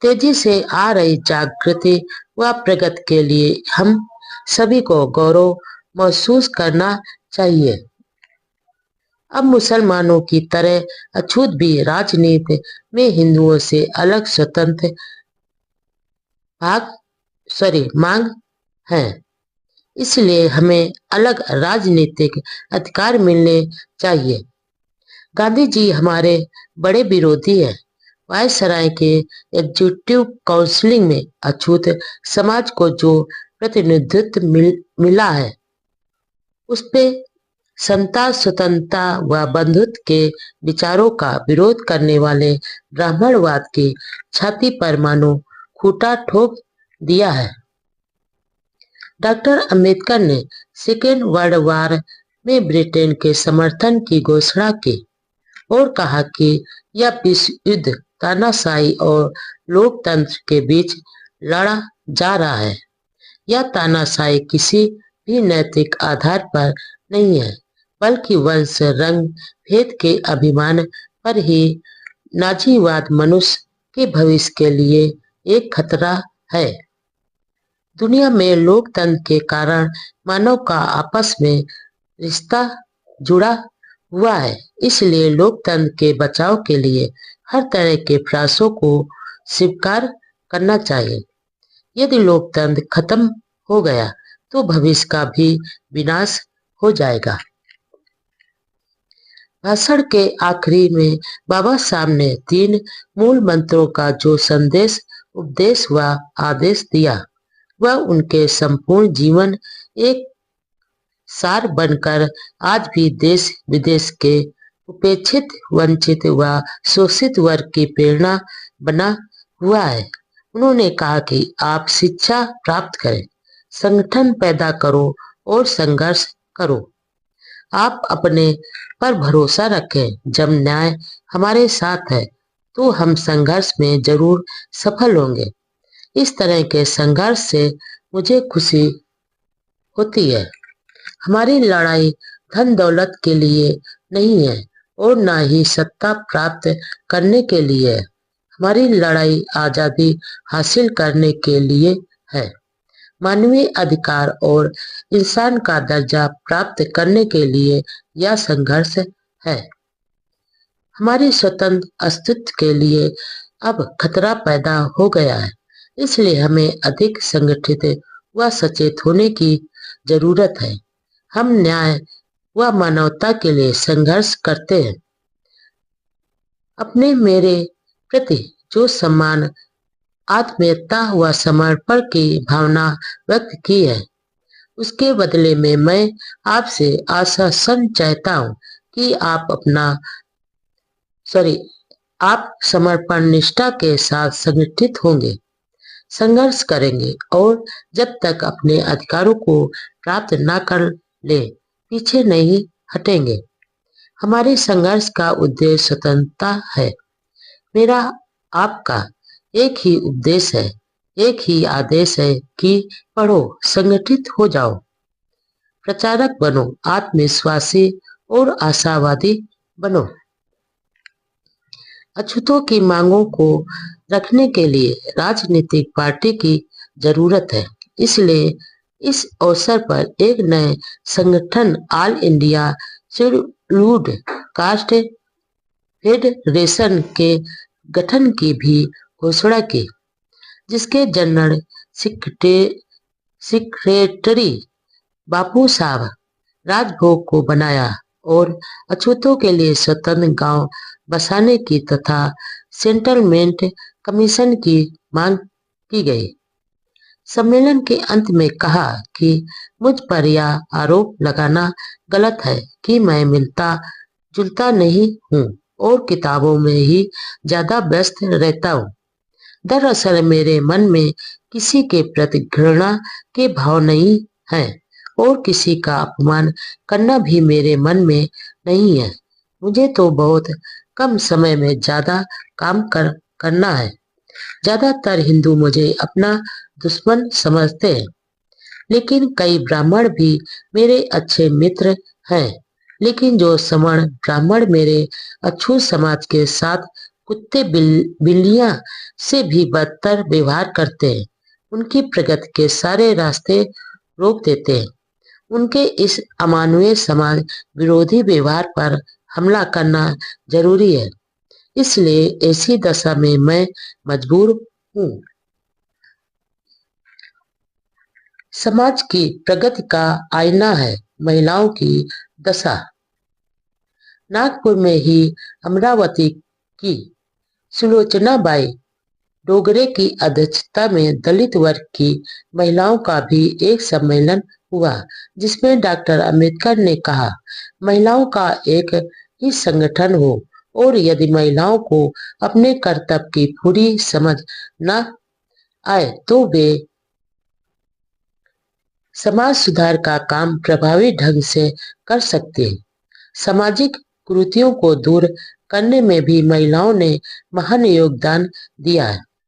तेजी से आ रही जागृति व प्रगति के लिए हम सभी को गौरव महसूस करना चाहिए। अब मुसलमानों की तरह अछूत भी राजनीति में हिंदुओं से अलग स्वतंत्र मांग है। इसलिए हमें अलग राजनीतिक अधिकार मिलने चाहिए। गांधी जी हमारे बड़े विरोधी हैं। वायसराय के एग्जीक्यूटिव काउंसिल में अछूत समाज को जो प्रतिनिधित्व मिला है उस पे समता, स्वतंत्रता व बंधुत्व के विचारों का विरोध करने वाले ब्राह्मणवाद की छाती पर मानो खूंटा ठोक दिया है। डॉक्टर अंबेडकर ने सेकेंड वर्ल्ड वॉर में ब्रिटेन के समर्थन की घोषणा की और कहा कि यह विश्व युद्ध तानाशाही और लोकतंत्र के बीच लड़ा जा रहा है। यह तानाशाही किसी भी नैतिक आधार पर नहीं है, बल्कि वंश, रंग, भेद के अभिमान पर ही नाजीवाद मनुष्य के भविष्य के लिए एक खतरा है। दुनिया में लोकतंत्र के कारण मानव का आपस में रिश्ता जुड़ा हुआ है। इसलिए लोकतंत्र के बचाव के लिए हर तरह के प्रयासों को स्वीकार करना चाहिए। यदि लोकतंत्र खत्म हो गया तो भविष्य का भी विनाश हो जाएगा। भाषण के आखिरी में बाबा साहब ने 3 मूल मंत्रों का जो संदेश, उपदेश व आदेश दिया वह उनके संपूर्ण जीवन एक सार बनकर आज भी देश विदेश के उपेक्षित, वंचित व शोषित वर्ग की प्रेरणा बना हुआ है। उन्होंने कहा कि आप शिक्षा प्राप्त करें, संगठन पैदा करो और संघर्ष करो। आप अपने पर भरोसा रखें। जब न्याय हमारे साथ है तो हम संघर्ष में जरूर सफल होंगे। इस तरह के संघर्ष से मुझे खुशी होती है। हमारी लड़ाई धन दौलत के लिए नहीं है और न ही सत्ता प्राप्त करने के लिए है। हमारी लड़ाई आजादी हासिल करने के लिए है। मानवीय अधिकार और इंसान का दर्जा प्राप्त करने के लिए यह संघर्ष है। हमारी स्वतंत्र अस्तित्व के लिए अब खतरा पैदा हो गया है। इसलिए हमें अधिक संगठित व सचेत होने की जरूरत है। हम न्याय व मानवता के लिए संघर्ष करते हैं। अपने मेरे प्रति जो सम्मान, आत्मीयता व समर्पण की भावना व्यक्त की है उसके बदले में मैं आपसे आश्वासन चाहता हूँ कि आप समर्पण निष्ठा के साथ संगठित होंगे, संघर्ष करेंगे और जब तक अपने अधिकारों को प्राप्त न कर ले पीछे नहीं हटेंगे। हमारे संघर्ष का उद्देश्य स्वतंत्रता है। मेरा आपका एक ही उपदेश है, एक ही आदेश है कि पढ़ो, संगठित हो जाओ, प्रचारक बनो, आत्मविश्वासी और आशावादी बनो। अछूतों की मांगों को रखने के लिए राजनीतिक पार्टी की जरूरत है। इसलिए इस अवसर पर एक नए संगठन all India scheduled caste federation के गठन की भी घोषणा की, जिसके जनरल सेक्रेटरी बापू साहब राजभोग को बनाया और अछूतों के लिए स्वतंत्र गांव बसाने की तथा सेटलमेंट कमीशन की मांग की गई। सम्मेलन के अंत में कहा कि मुझ पर यह आरोप लगाना गलत है कि मैं मिलता जुलता नहीं हूँ और किताबों में ही ज्यादा व्यस्त रहता हूँ। दरअसल मेरे मन में किसी के प्रति घृणा के भाव नहीं है और किसी का अपमान करना भी मेरे मन में नहीं है। मुझे तो बहुत कम समय में ज्यादा काम करना है। ज्यादातर हिंदू मुझे अपना दुश्मन समझते हैं, लेकिन कई ब्राह्मण भी मेरे अच्छे मित्र हैं। लेकिन जो सवर्ण ब्राह्मण मेरे अछूत समाज के साथ कुत्ते बिल्लियां से भी बदतर व्यवहार करते हैं, उनकी प्रगति के सारे रास्ते रोक देते हैं। उनके इस अमानवीय समाज विरोधी व्यवहार पर हमला करना जरूरी है। इसलिए ऐसी दशा में मैं मजबूर हूँ। समाज की प्रगति का आईना है महिलाओं की दशा। नागपुर में ही अमरावती की सुलोचनाबाई डोगरे की अध्यक्षता में दलित वर्ग की महिलाओं का भी एक सम्मेलन हुआ, जिसमें डॉक्टर अंबेडकर ने कहा, महिलाओं का एक ही संगठन हो और यदि महिलाओं को अपने कर्तव्य की पूरी समझ न आए तो वे समाज सुधार का काम प्रभावी ढंग से कर सकते हैं। सामाजिक कुरीतियों को दूर करने में भी महिलाओं ने महान योगदान दिया है।